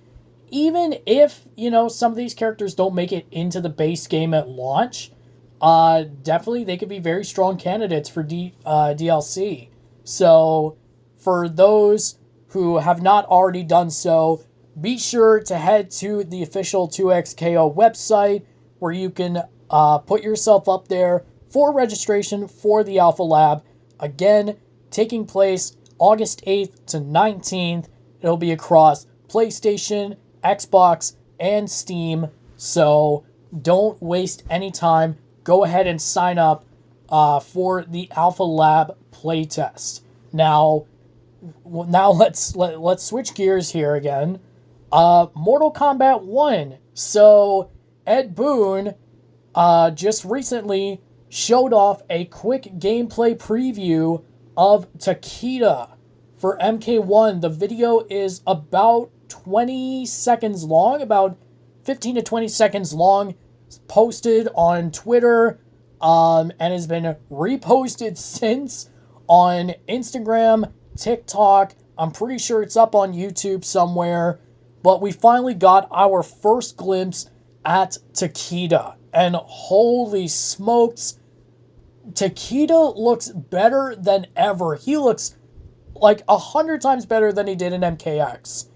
even if some of these characters don't make it into the base game at launch, definitely they could be very strong candidates for DLC. So for those who have not already done so, be sure to head to the official 2XKO website, where you can put yourself up there for registration for the Alpha Lab. Again, taking place August 8th to 19th. It'll be across PlayStation, Xbox, and Steam. So don't waste any time. Go ahead and sign up for the Alpha Lab playtest. Now let's switch gears here again. Mortal Kombat 1. So Ed Boon just recently showed off a quick gameplay preview of Takeda for MK1. The video is about 20 seconds long, about 15 to 20 seconds long. It's posted on Twitter and has been reposted since on Instagram, TikTok. I'm pretty sure it's up on YouTube somewhere. But we finally got our first glimpse at Takeda. And holy smokes, Takeda looks better than ever. He looks like 100 times better than he did in MKX.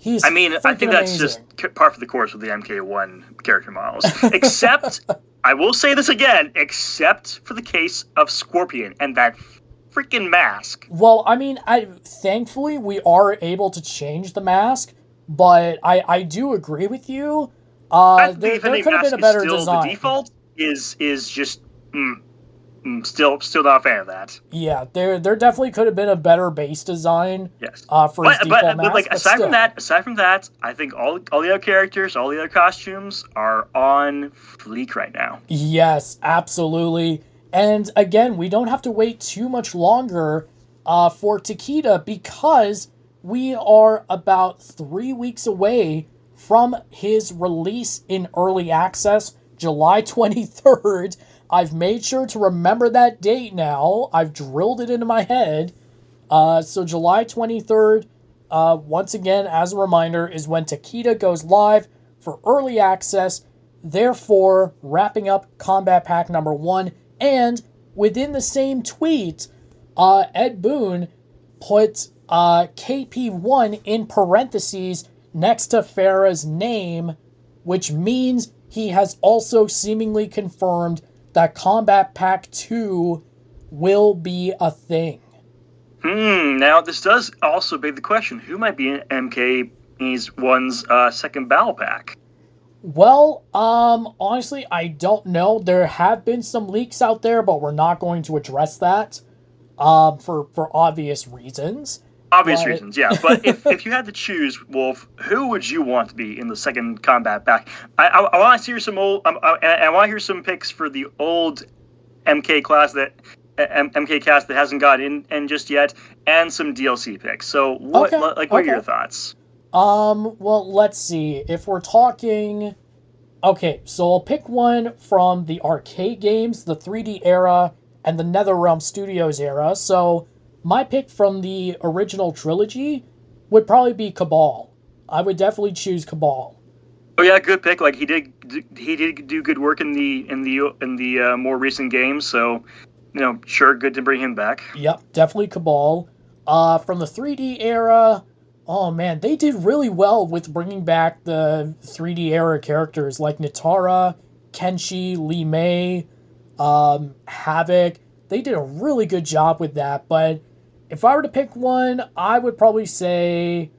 I think that's just par for the course with the MK1 character models. Except, I will say this again, except for the case of Scorpion and that freaking mask. Well, thankfully we are able to change the mask, but I do agree with you. There could have been a better design. The default is just still not a fan of that. Yeah, there definitely could have been a better base design. Yes. For his default mask. Aside from that, I think all the other characters, all the other costumes are on fleek right now. Yes, absolutely. And again, we don't have to wait too much longer for Takeda, because we are about 3 weeks away from his release in early access, July 23rd. I've made sure to remember that date now. I've drilled it into my head. So July 23rd, once again, as a reminder, is when Takeda goes live for early access, therefore wrapping up Combat Pack number 1. And within the same tweet, Ed Boon put KP1 in parentheses next to Farah's name, which means he has also seemingly confirmed that Combat Pack 2 will be a thing. Now this does also beg the question, who might be in MK1's second battle pack? Well, honestly, I don't know. There have been some leaks out there, but we're not going to address that for obvious reasons. Reasons, yeah. But if you had to choose, Wolf, who would you want to be in the second combat pack? I want to hear some old. I want to hear some picks for the old MK cast that hasn't got in just yet, and some DLC picks. So what are your thoughts? Well, let's see. If we're talking... Okay, so I'll pick one from the arcade games, the 3D era, and the NetherRealm Studios era. So my pick from the original trilogy would probably be Cabal. I would definitely choose Cabal. Oh yeah, good pick. Like he did do good work in the more recent games. So sure, good to bring him back. Yep, definitely Cabal. From the 3D era, oh man, they did really well with bringing back the 3D era characters like Nitara, Kenshi, Li Mei, Havoc. They did a really good job with that. But if I were to pick one, I would probably say,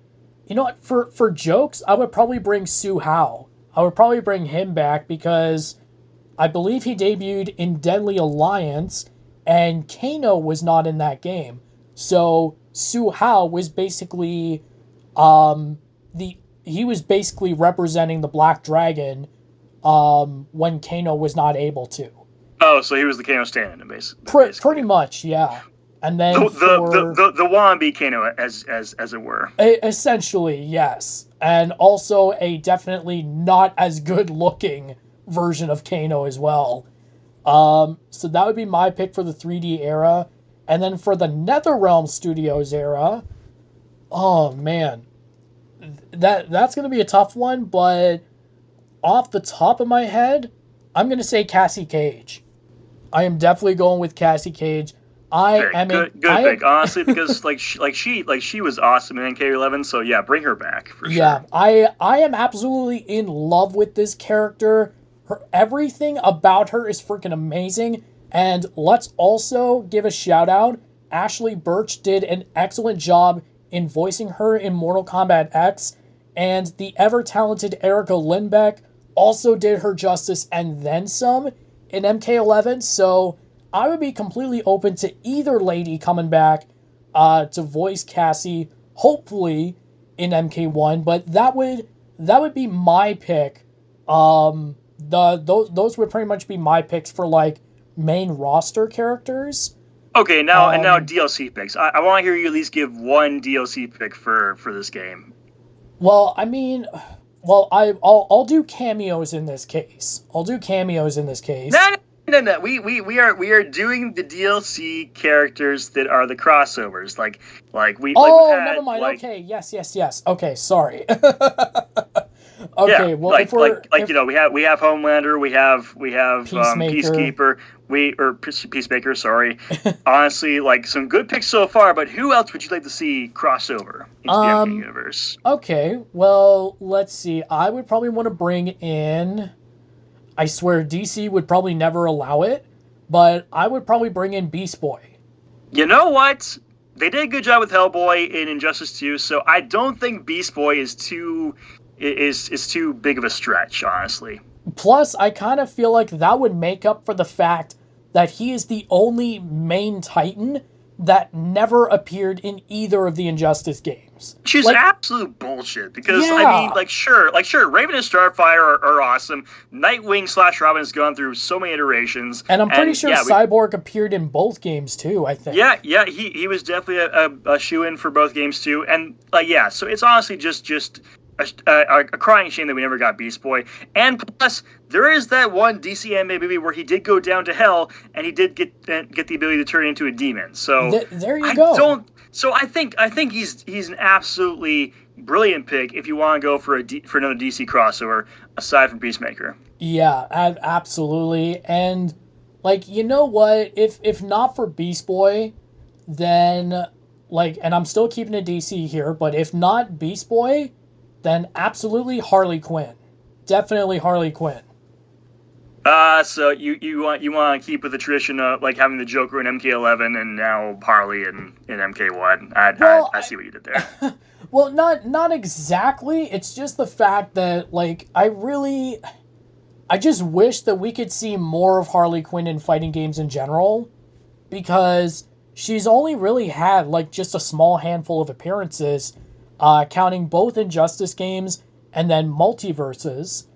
you know what, for jokes, I would probably bring Su Hao. I would probably bring him back because I believe he debuted in Deadly Alliance, and Kano was not in that game. So Su Hao was basically he was basically representing the Black Dragon when Kano was not able to. Oh, so he was the Kano stand-in, basically. Pretty much, yeah. And then the wannabe Kano, as it were. Essentially, yes. And also a definitely not as good looking version of Kano as well. So that would be my pick for the 3D era. And then for the NetherRealm Studios era, oh man, that's going to be a tough one, but off the top of my head, I'm going to say Cassie Cage. I am definitely going with Cassie Cage. Good pick, honestly, because she was awesome in NK11, so yeah, bring her back for sure. Yeah, I am absolutely in love with this character. Everything about her is freaking amazing. And let's also give a shout out. Ashley Birch did an excellent job in voicing her in Mortal Kombat X, and the ever-talented Erica Lindbeck also did her justice and then some in MK11, so I would be completely open to either lady coming back to voice Cassie, hopefully in MK1, but that would be my pick. Those would pretty much be my picks for like main roster characters. Okay, now DLC picks. I want to hear you at least give one DLC pick for this game. Well, I mean, I'll do cameos in this case. No. We are doing the DLC characters that are the crossovers. Never mind. Okay, yes. Okay, sorry. Okay, yeah, well, we have Homelander, we have Peacemaker. Peacemaker. Sorry, honestly, some good picks so far. But who else would you like to see crossover into the MK universe? Okay, well, let's see. I would probably want to bring in. I swear, DC would probably never allow it, but I would probably bring in Beast Boy. You know what? They did a good job with Hellboy in Injustice 2, so I don't think Beast Boy is too big of a stretch, honestly. Plus, I kind of feel like that would make up for the fact that he is the only main Titan that never appeared in either of the Injustice games. Which is absolute bullshit, because, yeah. I mean, sure, Raven and Starfire are awesome. Nightwing / Robin has gone through so many iterations. And I'm pretty sure Cyborg appered in both games, too, I think. Yeah, he was definitely a shoo-in for both games, too. And, so it's honestly just a crying shame that we never got Beast Boy. And plus, there is that one DC anime movie where he did go down to hell, and he did get the ability to turn into a demon. So there you go. So I think he's an absolutely brilliant pick if you want to go for another DC crossover aside from Peacemaker. Yeah, absolutely. And you know what? If not for Beast Boy, then and I'm still keeping it DC here, but if not Beast Boy, then absolutely Harley Quinn. Definitely Harley Quinn. So you want to keep with the tradition of having the Joker in MK11 and now Harley in MK1. I see what you did there. Well, not exactly. It's just the fact that I just wish that we could see more of Harley Quinn in fighting games in general, because she's only really had just a small handful of appearances. Counting both Injustice games and then multiverses.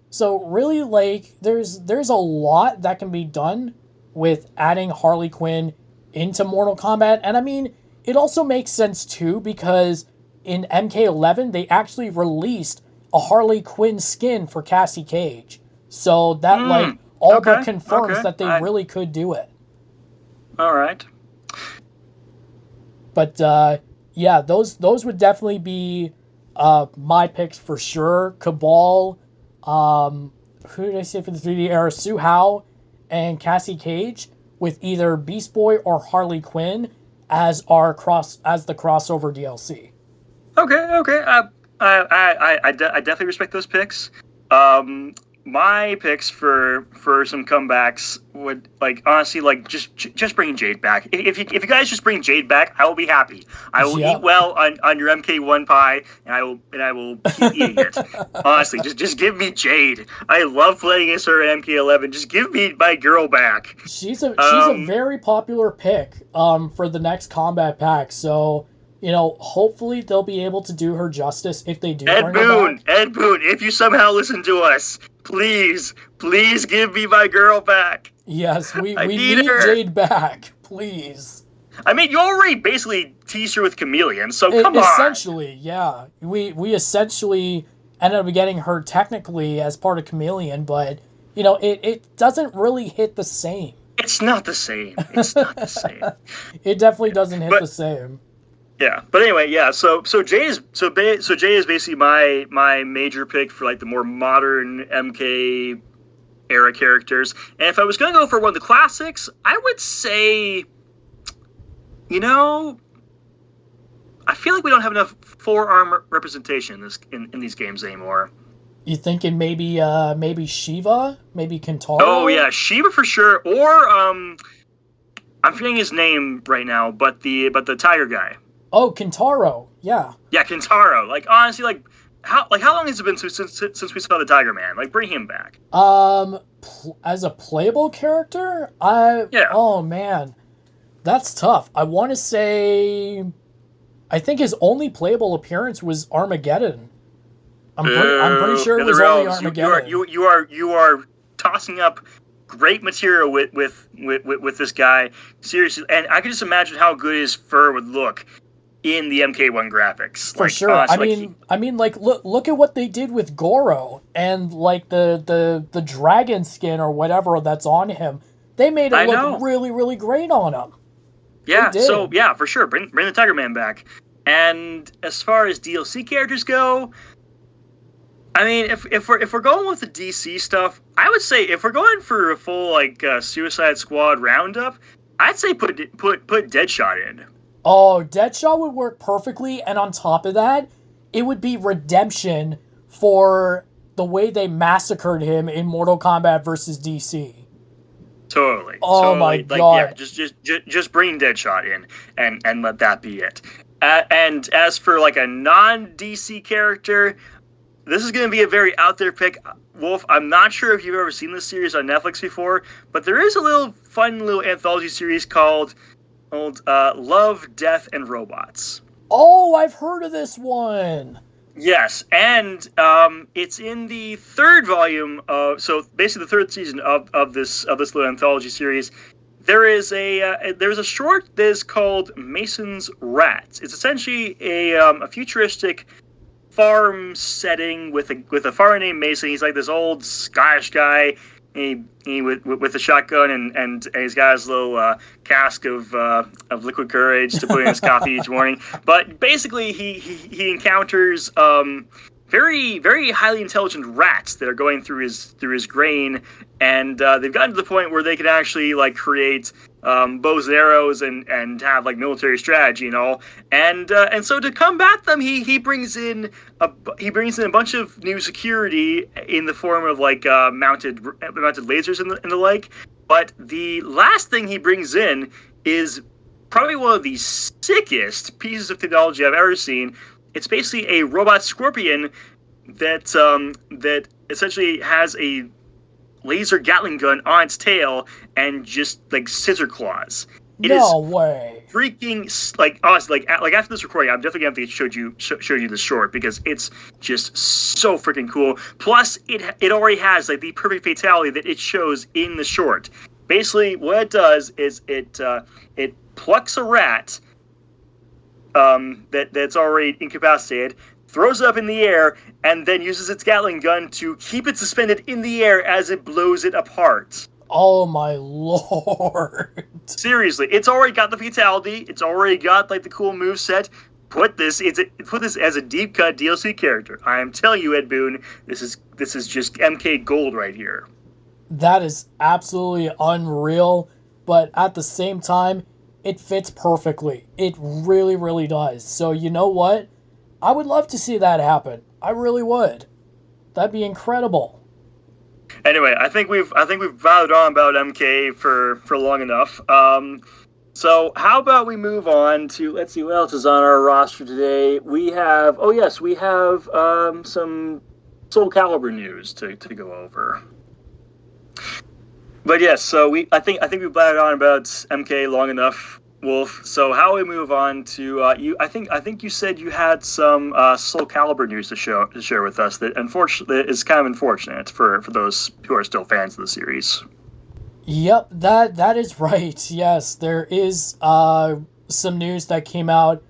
So really, there's a lot that can be done with adding Harley Quinn into Mortal Kombat. And I mean, it also makes sense too, because in MK11, they actually released a Harley Quinn skin for Cassie Cage. So that all but confirms that they really could do it. All right. But yeah, those would definitely be my picks for sure. Cabal, who did I say for the 3D era? Sue Hao and Cassie Cage, with either Beast Boy or Harley Quinn as the crossover DLC. Okay. I definitely respect those picks. My picks for some comebacks would, like, honestly, like, just bring Jade back. If you guys just bring Jade back, I will be happy. I will eat well on your MK1 pie, and I will keep eating it. Honestly, just give me Jade. I love playing against her in MK11. Just give me my girl back. She's a very popular pick for the next combat pack. So, you know, hopefully they'll be able to do her justice if they do. Ed Boon, if you somehow listen to us, please give me my girl back. Yes, we need Jade back, please. I mean, you already basically teased her with Chameleon, so come on. Essentially, yeah. We essentially ended up getting her technically as part of Chameleon, but, you know, it doesn't really hit the same. It's not the same. It definitely doesn't hit the same. Yeah, but anyway, yeah. So Jay is basically my major pick for, like, the more modern MK era characters. And if I was gonna go for one of the classics, I would say, you know, I feel like we don't have enough forearm representation in these games anymore. You thinking maybe Shiva, maybe Kentaro? Oh yeah, Shiva for sure. Or I'm forgetting his name right now, but the tiger guy. Oh, Kentaro, yeah. Yeah, Kentaro. Like, honestly, how long has it been since we saw the Tiger Man? Like, bring him back. As a playable character, oh man, that's tough. I want to say, I think his only playable appearance was Armageddon. I'm pretty sure it was only Armageddon. You are tossing up great material with this guy, seriously, and I can just imagine how good his fur would look in the MK1 graphics. For sure. Honestly, I mean, look at what they did with Goro and, like, the dragon skin or whatever that's on him. They made it look really, really great on him. Yeah, so yeah, for sure. Bring the Tiger Man back. And as far as DLC characters go, I mean, if we're going with the DC stuff, I would say if we're going for a full, like, Suicide Squad roundup, I'd say put Deadshot in. Oh, Deadshot would work perfectly, and on top of that, it would be redemption for the way they massacred him in Mortal Kombat versus DC. Totally. Oh my god! Yeah, just bring Deadshot in and let that be it. And as for, like, a non-DC character, this is going to be a very out there pick. Wolf, I'm not sure if you've ever seen this series on Netflix before, but there is a fun little anthology series called Love, Death, and Robots. Oh, I've heard of this one. Yes, and it's in the third volume. So basically, the third season of this little anthology series. There's a short that is called Mason's Rats. It's essentially a futuristic farm setting with a farmer named Mason. He's like this old Scottish guy. He with a shotgun and he's got his little cask of liquid courage to put in his coffee each morning. But basically, he encounters very, very highly intelligent rats that are going through his grain, and they've gotten to the point where they can actually, like, create bows and arrows and have, like, military strategy and all. And so to combat them, he brings in a bunch of new security in the form of, like, mounted lasers and the like. But the last thing he brings in is probably one of the sickest pieces of technology I've ever seen. It's basically a robot scorpion that essentially has a laser Gatling gun on its tail and just, like, scissor claws. No way. Freaking, like, honestly, like after this recording, I'm definitely gonna have to show you the short because it's just so freaking cool. Plus, it already has, like, the perfect fatality that it shows in the short. Basically, what it does is it plucks a rat that's already incapacitated, throws it up in the air, and then uses its Gatling gun to keep it suspended in the air as it blows it apart. Oh my lord. Seriously, it's already got the fatality. It's already got like the cool move set. Put this as a deep cut DLC character. I am telling you, Ed Boon, this is just MK gold right here. That is absolutely unreal, but at the same time, it fits perfectly. It really, really does. So you know what? I would love to see that happen. I really would. That'd be incredible. Anyway, I think we've vowed on about MK for long enough. So how about we move on to, let's see what else is on our roster today. We have some Soul Calibur news to go over. But yes, so I think we've blathered on about MK long enough, Wolf. So how we move on to you? I think you said you had some Soul Calibur news to share with us that unfortunately is kind of unfortunate for those who are still fans of the series. Yep, that is right. Yes, there is some news that came out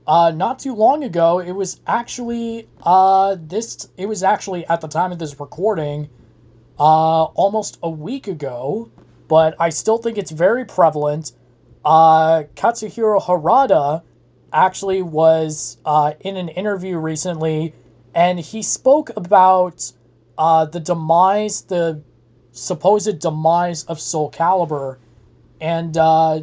not too long ago. It was actually at the time of this recording almost a week ago, but I still think it's very prevalent. Katsuhiro Harada actually was in an interview recently, and he spoke about the supposed demise of Soul Calibur, and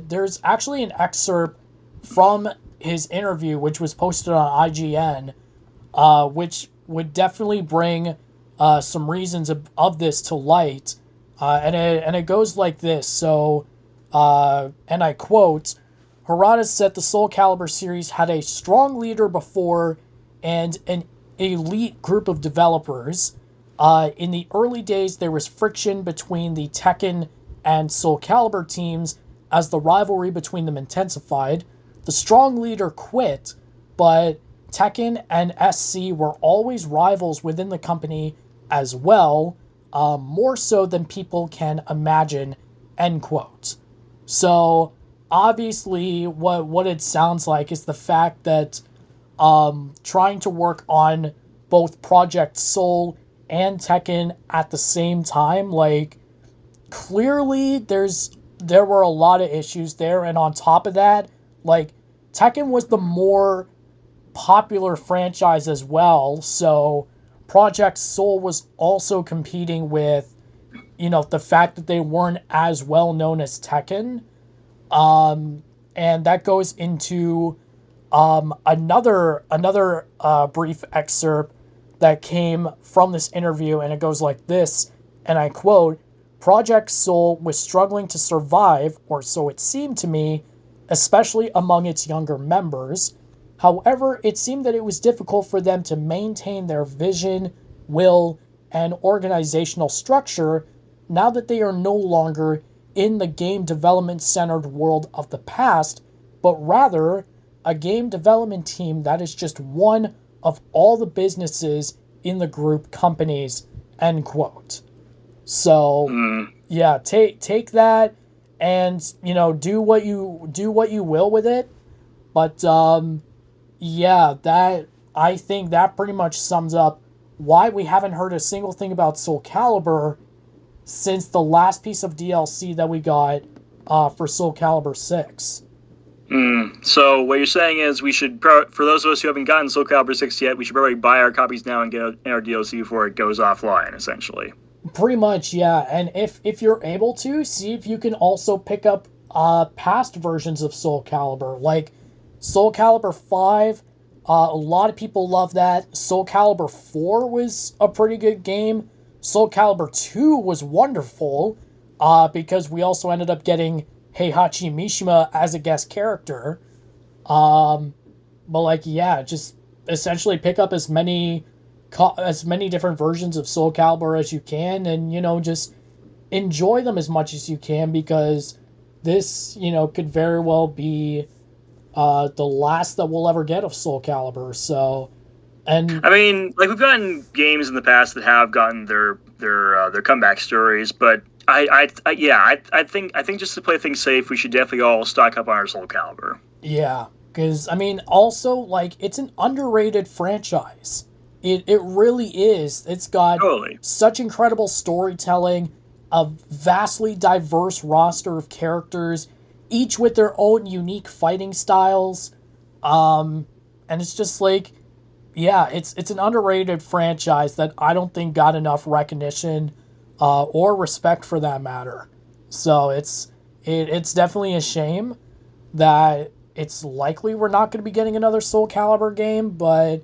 there's actually an excerpt from his interview which was posted on IGN, which would definitely bring some reasons of this to light, and it goes like this. So, and I quote, Harada said the Soul Calibur series had a strong leader before and an elite group of developers. In the early days, there was friction between the Tekken and Soul Calibur teams as the rivalry between them intensified. The strong leader quit, but Tekken and SC were always rivals within the company as well, more so than people can imagine, end quote. So, obviously, what it sounds like is the fact that trying to work on both Project Soul and Tekken at the same time, like, clearly there were a lot of issues there, and on top of that, like, Tekken was the more popular franchise as well, so Project Soul was also competing with, the fact that they weren't as well known as Tekken, and that goes into another brief excerpt that came from this interview, and it goes like this, and I quote, Project Soul was struggling to survive, or so it seemed to me, especially among its younger members. However, it seemed that it was difficult for them to maintain their vision, will, and organizational structure now that they are no longer in the game development-centered world of the past, but rather a game development team that is just one of all the businesses in the group companies, end quote. So, yeah, take that and, do what you will with it. But, yeah, I think that pretty much sums up why we haven't heard a single thing about Soul Calibur since the last piece of DLC that we got for Soul Calibur 6. So what you're saying is we should, for those of us who haven't gotten Soul Calibur 6 yet, we should probably buy our copies now and get our DLC before it goes offline, essentially. Pretty much, yeah. And if you're able to, see if you can also pick up past versions of Soul Calibur. Like Soul Calibur 5, a lot of people love that. Soul Calibur 4 was a pretty good game. Soul Calibur 2 was wonderful because we also ended up getting Heihachi Mishima as a guest character. But like, yeah, just essentially pick up as many different versions of Soul Calibur as you can, and just enjoy them as much as you can, because this could very well be the last that we'll ever get of Soul Calibur. So, and I mean, like, we've gotten games in the past that have gotten their comeback stories, but I think just to play things safe, we should definitely all stock up on our Soul Calibur. Yeah, Because, I mean, also, like, it's an underrated franchise. It really is. It's got Totally. such incredible storytelling, a vastly diverse roster of characters, each with their own unique fighting styles. And it's just like, yeah, it's an underrated franchise that I don't think got enough recognition or respect for that matter. So it's definitely a shame that it's likely we're not going to be getting another Soul Calibur game, but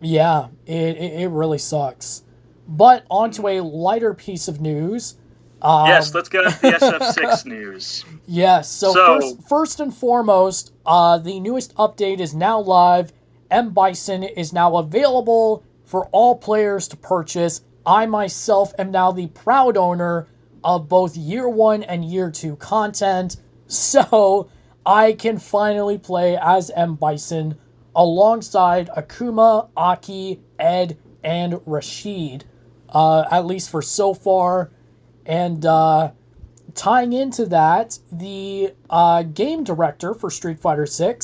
yeah, it really sucks. But onto a lighter piece of news. Yes, let's get into the SF6 news. Yes, so first and foremost, the newest update is now live. M. Bison is now available for all players to purchase. I myself am now the proud owner of both Year 1 and Year 2 content, so I can finally play as M. Bison alongside Akuma, Aki, Ed, and Rashid, at least for so far. And tying into that, the game director for Street Fighter VI,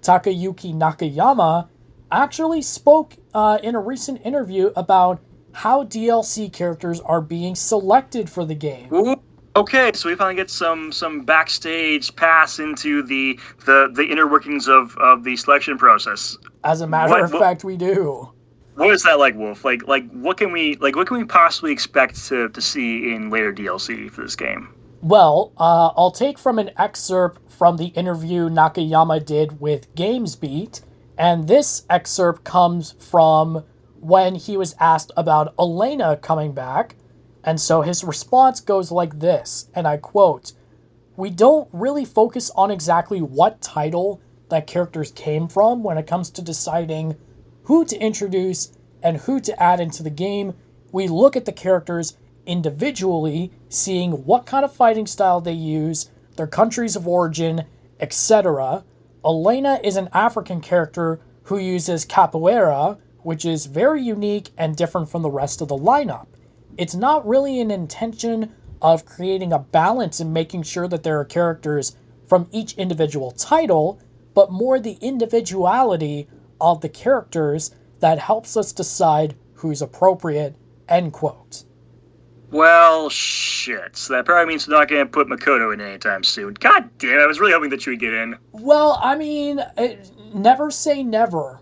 Takayuki Nakayama, actually spoke in a recent interview about how DLC characters are being selected for the game. Ooh. Okay, so we finally get some backstage pass into the inner workings of the selection process. As a matter of fact, we do. What is that like, Wolf? Like what can we possibly expect to see in later DLC for this game? Well, I'll take from an excerpt from the interview Nakayama did with GamesBeat, and this excerpt comes from when he was asked about Elena coming back, and so his response goes like this, and I quote, "We don't really focus on exactly what title that characters came from when it comes to deciding who to introduce and who to add into the game. We look at the characters individually, seeing what kind of fighting style they use, their countries of origin, etc. Elena is an African character who uses capoeira, which is very unique and different from the rest of the lineup. It's not really an intention of creating a balance and making sure that there are characters from each individual title, but more the individuality of the characters that helps us decide who's appropriate," end quote. Well, shit. So that probably means they're not going to put Makoto in anytime soon. God damn, I was really hoping that you would get in. Well, I mean, never say never.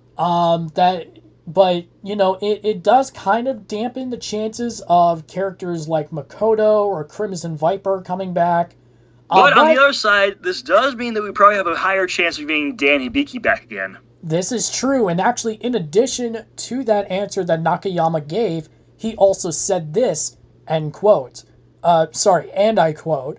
But, you know, it does kind of dampen the chances of characters like Makoto or Crimson Viper coming back. But on the other side, this does mean that we probably have a higher chance of getting Dan Hibiki back again. This is true, and actually, in addition to that answer that Nakayama gave, he also said this, end quote. And I quote,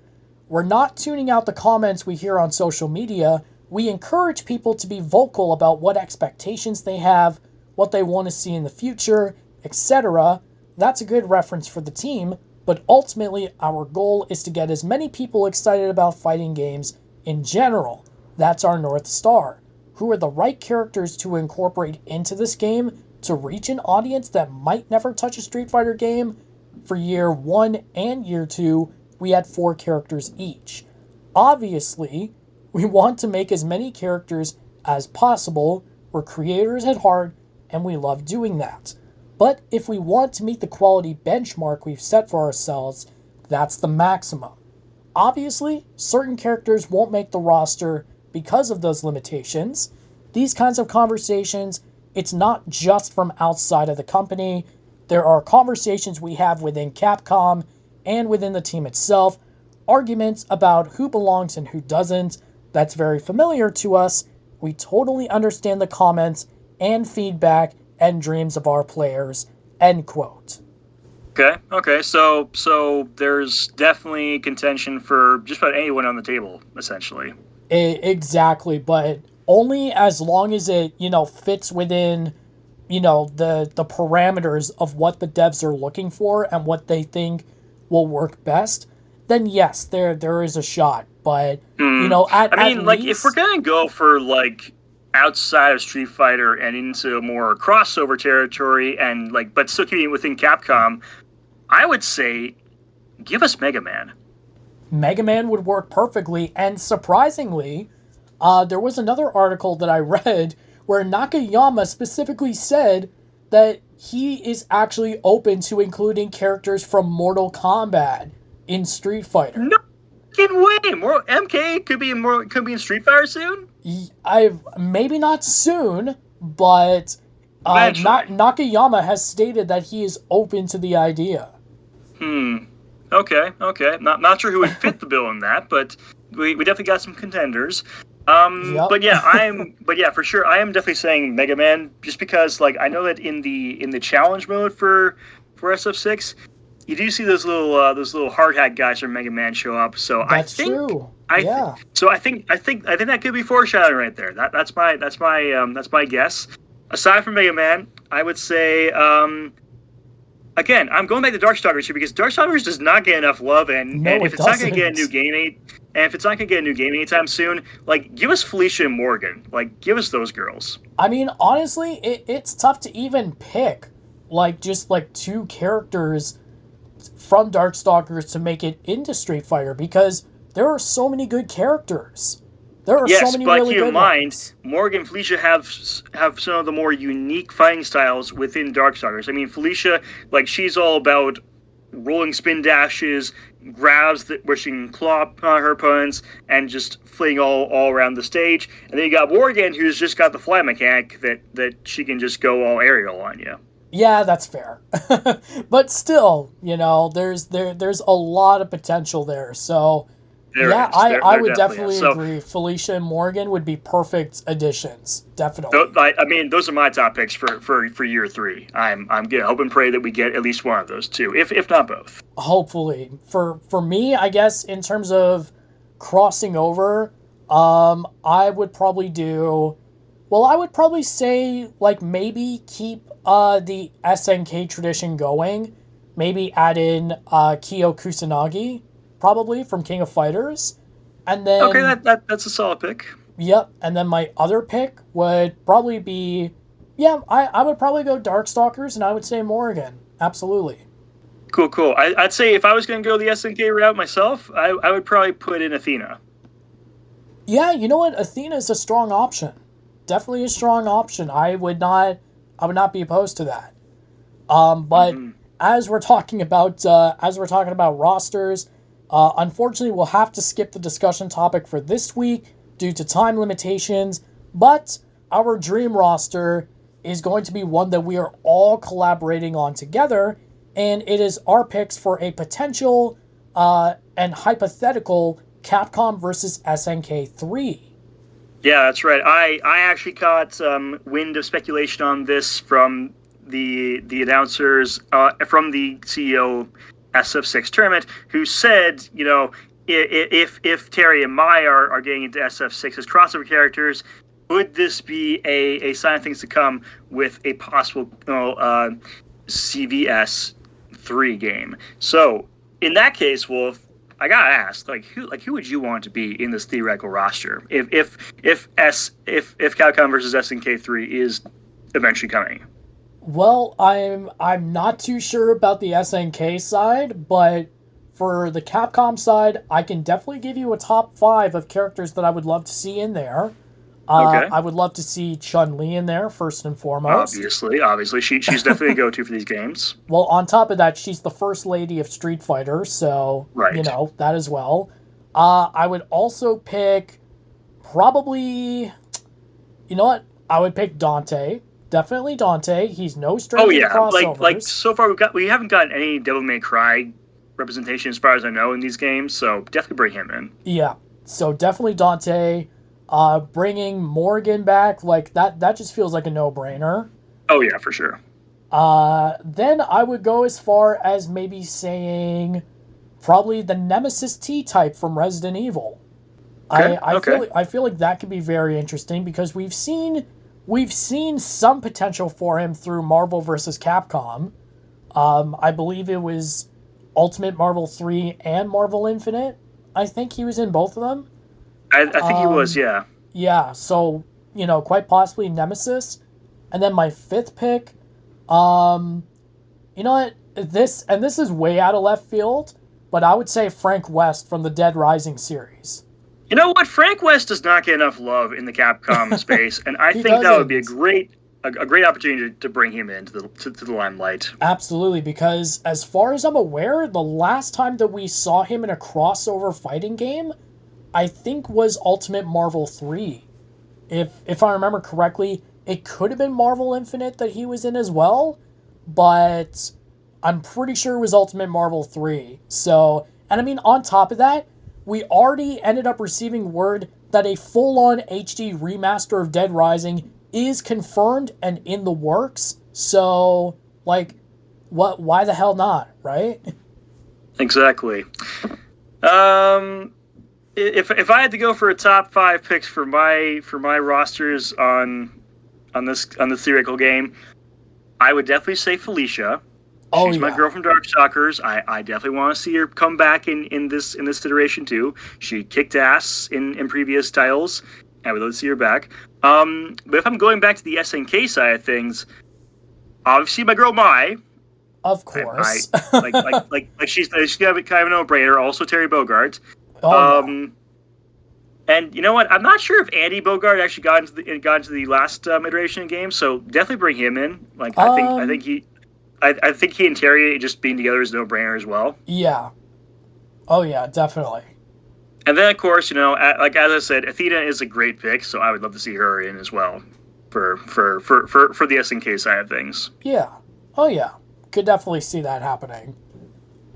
"We're not tuning out the comments we hear on social media. We encourage people to be vocal about what expectations they have, what they want to see in the future, etc. That's a good reference for the team, but ultimately our goal is to get as many people excited about fighting games in general. That's our North Star. Who are the right characters to incorporate into this game to reach an audience that might never touch a Street Fighter game? For Year 1 and Year 2, we had 4 characters each. Obviously, we want to make as many characters as possible. We're creators at heart, and we love doing that. But if we want to meet the quality benchmark we've set for ourselves, that's the maximum. Obviously, certain characters won't make the roster because of those limitations. These kinds of conversations, it's not just from outside of the company. There are conversations we have within Capcom and within the team itself, arguments about who belongs and who doesn't. That's very familiar to us. We totally understand the comments and feedback and dreams of our players," end quote. Okay. So there's definitely contention for just about anyone on the table, essentially. Exactly, but only as long as it, fits within, the parameters of what the devs are looking for and what they think will work best. Then yes, there is a shot. But if we're gonna go for outside of Street Fighter and into more crossover territory and but still keeping it within Capcom, I would say give us Mega Man. Mega Man would work perfectly, and surprisingly, There was another article that I read where Nakayama specifically said that he is actually open to including characters from Mortal Kombat in Street Fighter. No fucking way! MK could be in Street Fighter soon. Maybe not soon, but Nakayama has stated that he is open to the idea. Okay. Not sure who would fit the bill in that, but we definitely got some contenders. Yep. But yeah, for sure, I am definitely saying Mega Man, just because like I know that in the challenge mode for SF6, you do see those little hard hat guys from Mega Man show up. So That's true. So I think that could be foreshadowing right there. That's my guess. Aside from Mega Man, I would say again, I'm going back to Darkstalkers here because Darkstalkers does not get enough love, and if it's not going to get a new game, anytime soon, like give us Felicia and Morgan, like give us those girls. I mean, honestly, it's tough to even pick just two characters from Darkstalkers to make it into Street Fighter because there are so many good characters. There are so many really good ones. Morgan and Felicia have some of the more unique fighting styles within Darkstalkers. I mean, Felicia, like, she's all about rolling spin dashes, grabs where she can claw her opponents, and just fleeing all around the stage. And then you got Morgan, who's just got the fly mechanic that she can just go all aerial on you. Yeah, that's fair. But still, there's a lot of potential there. So I would definitely agree. Felicia and Morgan would be perfect additions. Definitely. I mean, those are my top picks for year 3. I'm gonna hope and pray that we get at least one of those two, if not both. Hopefully, for me, I guess in terms of crossing over, I would probably say maybe keep the SNK tradition going. Maybe add in Kyo Kusanagi. Probably from King of Fighters, and then that's a solid pick. Yep, and then my other pick would probably be, I would probably go Darkstalkers, and I would say Morrigan. Absolutely. Cool. I'd say if I was going to go the SNK route myself, I would probably put in Athena. Yeah, you know what? Athena is a strong option. Definitely a strong option. I would not be opposed to that. But as we're talking about rosters. Unfortunately, we'll have to skip the discussion topic for this week due to time limitations, but our dream roster is going to be one that we are all collaborating on together, and it is our picks for a potential and hypothetical Capcom versus SNK 3. Yeah, that's right. I actually caught wind of speculation on this from the announcers, from the CEO SF6 tournament, who said, if Terry and Mai are getting into SF6 as crossover characters, would this be a sign of things to come with a possible CVS 3 game? So in that case, Wolf, I gotta ask, who would you want to be in this theoretical roster if Capcom versus SNK 3 is eventually coming? Well, I'm not too sure about the SNK side, but for the Capcom side, I can definitely give you a top 5 of characters that I would love to see in there. Okay. I would love to see Chun-Li in there, first and foremost. Obviously, she's definitely a go-to for these games. Well, on top of that, she's the first lady of Street Fighter, so, right. That as well. I would also pick probably, I would pick Dante. Definitely Dante. He's no stranger to crossovers. Like so far we haven't gotten any Devil May Cry representation as far as I know in these games, so definitely bring him in. Yeah, so definitely Dante. Bringing Morgan back, that just feels like a no-brainer. Oh yeah, for sure. Then I would go as far as maybe saying probably the Nemesis T-type from Resident Evil. Okay. I feel like that could be very interesting because we've seen some potential for him through Marvel vs. Capcom. I believe it was Ultimate Marvel 3 and Marvel Infinite. I think he was in both of them. I think he was, yeah. Yeah, so, quite possibly Nemesis. And then my 5th pick, you know what? This is way out of left field, but I would say Frank West from the Dead Rising series. You know what? Frank West does not get enough love in the Capcom space, and I think that would be a great opportunity to bring him into the limelight. Absolutely, because as far as I'm aware, the last time that we saw him in a crossover fighting game, I think was Ultimate Marvel 3. If I remember correctly, it could have been Marvel Infinite that he was in as well, but I'm pretty sure it was Ultimate Marvel 3. So, and I mean, on top of that, we already ended up receiving word that a full-on HD remaster of Dead Rising is confirmed and in the works. So, like, why the hell not, right? Exactly. If I had to go for a top 5 picks for my rosters on this theoretical game, I would definitely say Felicia. She's my girl from Darkstalkers. I definitely want to see her come back in this iteration too. She kicked ass in previous titles. I would love to see her back. But if I'm going back to the SNK side of things, obviously my girl Mai. Of course. She's got kind of a no-brainer. Also Terry Bogard. And you know what? I'm not sure if Andy Bogard actually got into the last iteration of the game. So definitely bring him in. I think he and Terry just being together is a no-brainer as well. Yeah. Oh yeah, definitely. And then, of course, as I said, Athena is a great pick, so I would love to see her in as well for the SNK side of things. Yeah. Oh, yeah. Could definitely see that happening.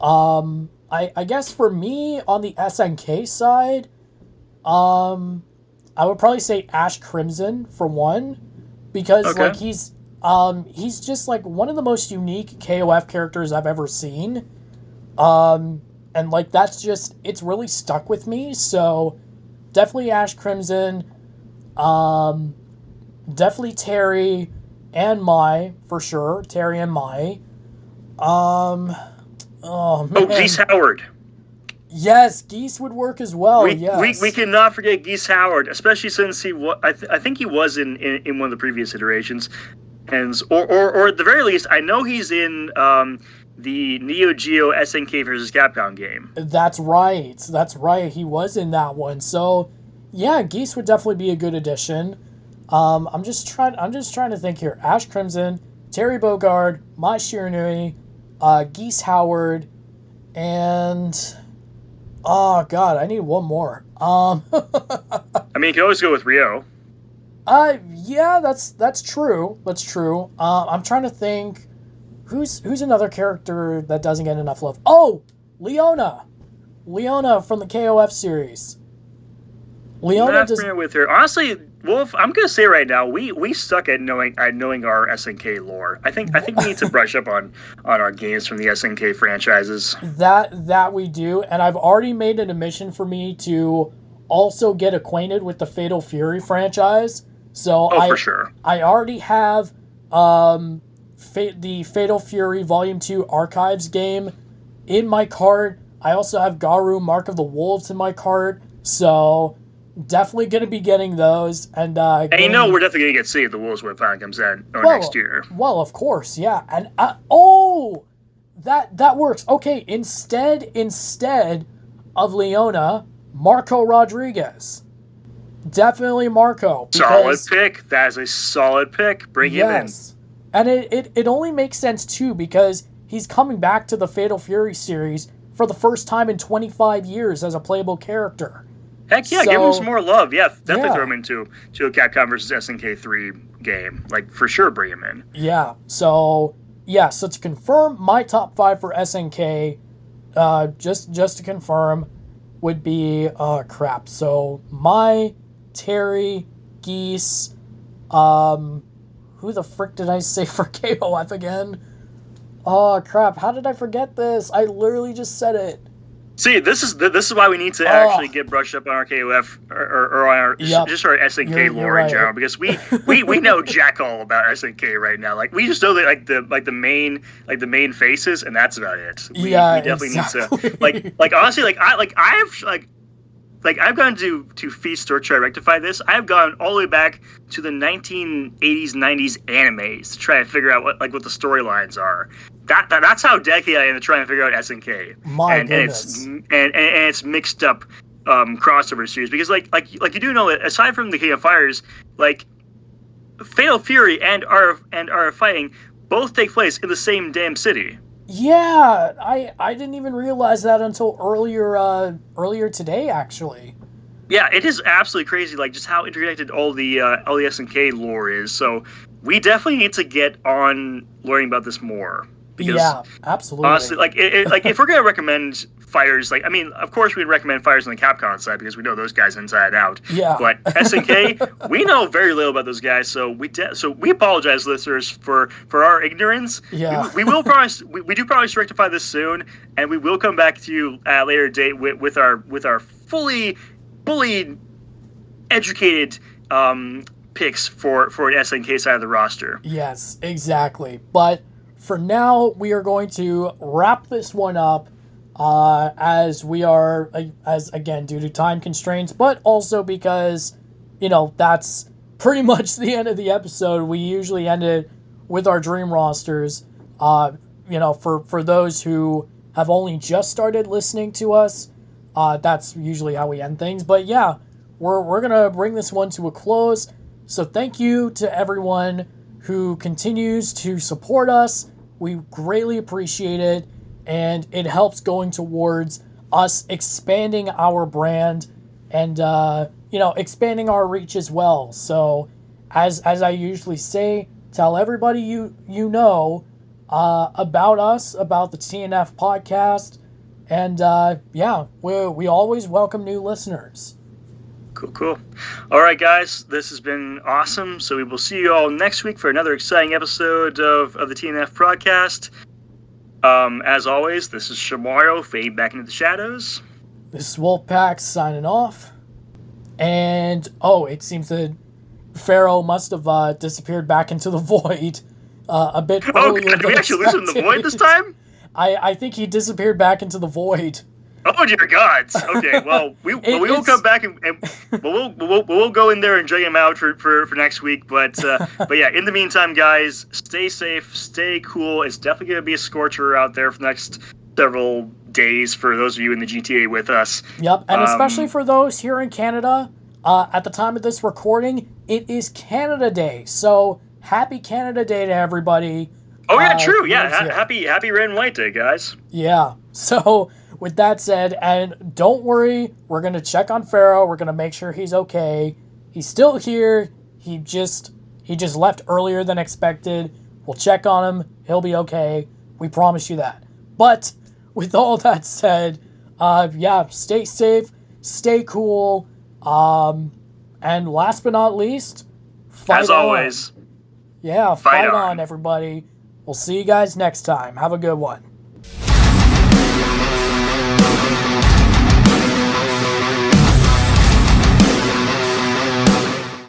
I guess for me, on the SNK side, I would probably say Ash Crimson, for one, because, he's just, one of the most unique KOF characters I've ever seen. And, that's just, it's really stuck with me, so definitely Ash Crimson, definitely Terry and Mai, for sure, Terry and Mai. Geese Howard. Yes, Geese would work as well, we cannot forget Geese Howard, especially since I think he was in one of the previous iterations, and or at the very least, I know he's in the Neo Geo SNK versus Capcom game. That's right. He was in that one. So, yeah, Geese would definitely be a good addition. I'm just trying to think here. Ash Crimson, Terry Bogard, Mai Shiranui, Geese Howard, and oh god, I need one more. I mean, you can always go with Rio. Yeah, that's true. That's true. I'm trying to think. Who's another character that doesn't get enough love? Oh, Leona from the KOF series. Leona not familiar with her. Honestly, Wolf, I'm gonna say right now, we suck at knowing our SNK lore. I think we need to brush up on our games from the SNK franchises. That we do, and I've already made it a mission for me to also get acquainted with the Fatal Fury franchise. So for sure. I already have the Fatal Fury Volume 2 Archives game in my cart. I also have Garu Mark of the Wolves in my cart, so definitely going to be getting those. And we're definitely going to get City of the Wolves when it finally comes in next year. Well, of course, yeah. And that works. Okay, instead of Leona, Marco Rodriguez. Definitely Marco. Solid pick. That is a solid pick. Bring him in. And it only makes sense, too, because he's coming back to the Fatal Fury series for the first time in 25 years as a playable character. Heck yeah, give him some more love. Yeah, definitely throw him into a Capcom vs. SNK 3 game. For sure, bring him in. Yeah, so to confirm, my top 5 for SNK, just to confirm, would be, so Mai, Terry, Geese, who the frick did I say for KOF again? Oh, crap. How did I forget this? I literally just said it. See, this is why we need to actually get brushed up on our KOF or on our just our SNK lore in general, because we know jack all about SNK right now. We just know that the main faces, and that's about it. We definitely need to honestly I've gone to Feast or try to rectify this. I've gone all the way back to the 1980s, 90s animes to try to figure out what the storylines are. That's how dedicated I am to trying to figure out SNK. My goodness. And it's mixed up crossover series, because like you do know, aside from the King of Fighters, like Fatal Fury and Art of Fighting both take place in the same damn city. Yeah, I didn't even realize that until earlier today, actually. Yeah, it is absolutely crazy, like just how interconnected all the SNK lore is. So we definitely need to get on learning about this more. Because yeah, absolutely. honestly, like like if we're gonna recommend fighters, like I mean, of course we'd recommend fighters on the Capcom side because we know those guys inside out. Yeah. But SNK, we know very little about those guys, so we apologize, listeners, for our ignorance. Yeah. We will promise we do promise to rectify this soon, and we will come back to you at a later date with our fully educated picks for an SNK side of the roster. Yes, exactly. But for now, we are going to wrap this one up, as we are, as again, due to time constraints, but also because, that's pretty much the end of the episode. We usually end it with our dream rosters. For those who have only just started listening to us, that's usually how we end things. But yeah, we're gonna bring this one to a close. So thank you to everyone who continues to support us. We greatly appreciate it, and it helps going towards us expanding our brand and expanding our reach as well. So as I usually say, tell everybody you know about us, about the TNF podcast, and we always welcome new listeners. Cool. All right, guys, this has been awesome. So we will see you all next week for another exciting episode of the TNF broadcast. As always, this is Shamario, fade back into the shadows. This is Wolfpack signing off. And, it seems that Pharaoh must have disappeared back into the void a bit earlier. Did we actually lose him in the void this time? I think he disappeared back into the void. Oh dear gods! Okay, well we will come back and we'll go in there and drag him out for next week. But yeah, in the meantime, guys, stay safe, stay cool. It's definitely gonna be a scorcher out there for the next several days for those of you in the GTA with us. Yep, and especially for those here in Canada. At the time of this recording, it is Canada Day, so happy Canada Day to everybody. Oh yeah, true. Yeah, happy Red and White Day, guys. Yeah. So with that said, and don't worry, we're gonna check on Pharaoh. We're gonna make sure he's okay. He's still here. He just left earlier than expected. We'll check on him. He'll be okay. We promise you that. But with all that said, stay safe, stay cool, and last but not least, fight as always. on. Yeah, fight on, everybody. We'll see you guys next time. Have a good one.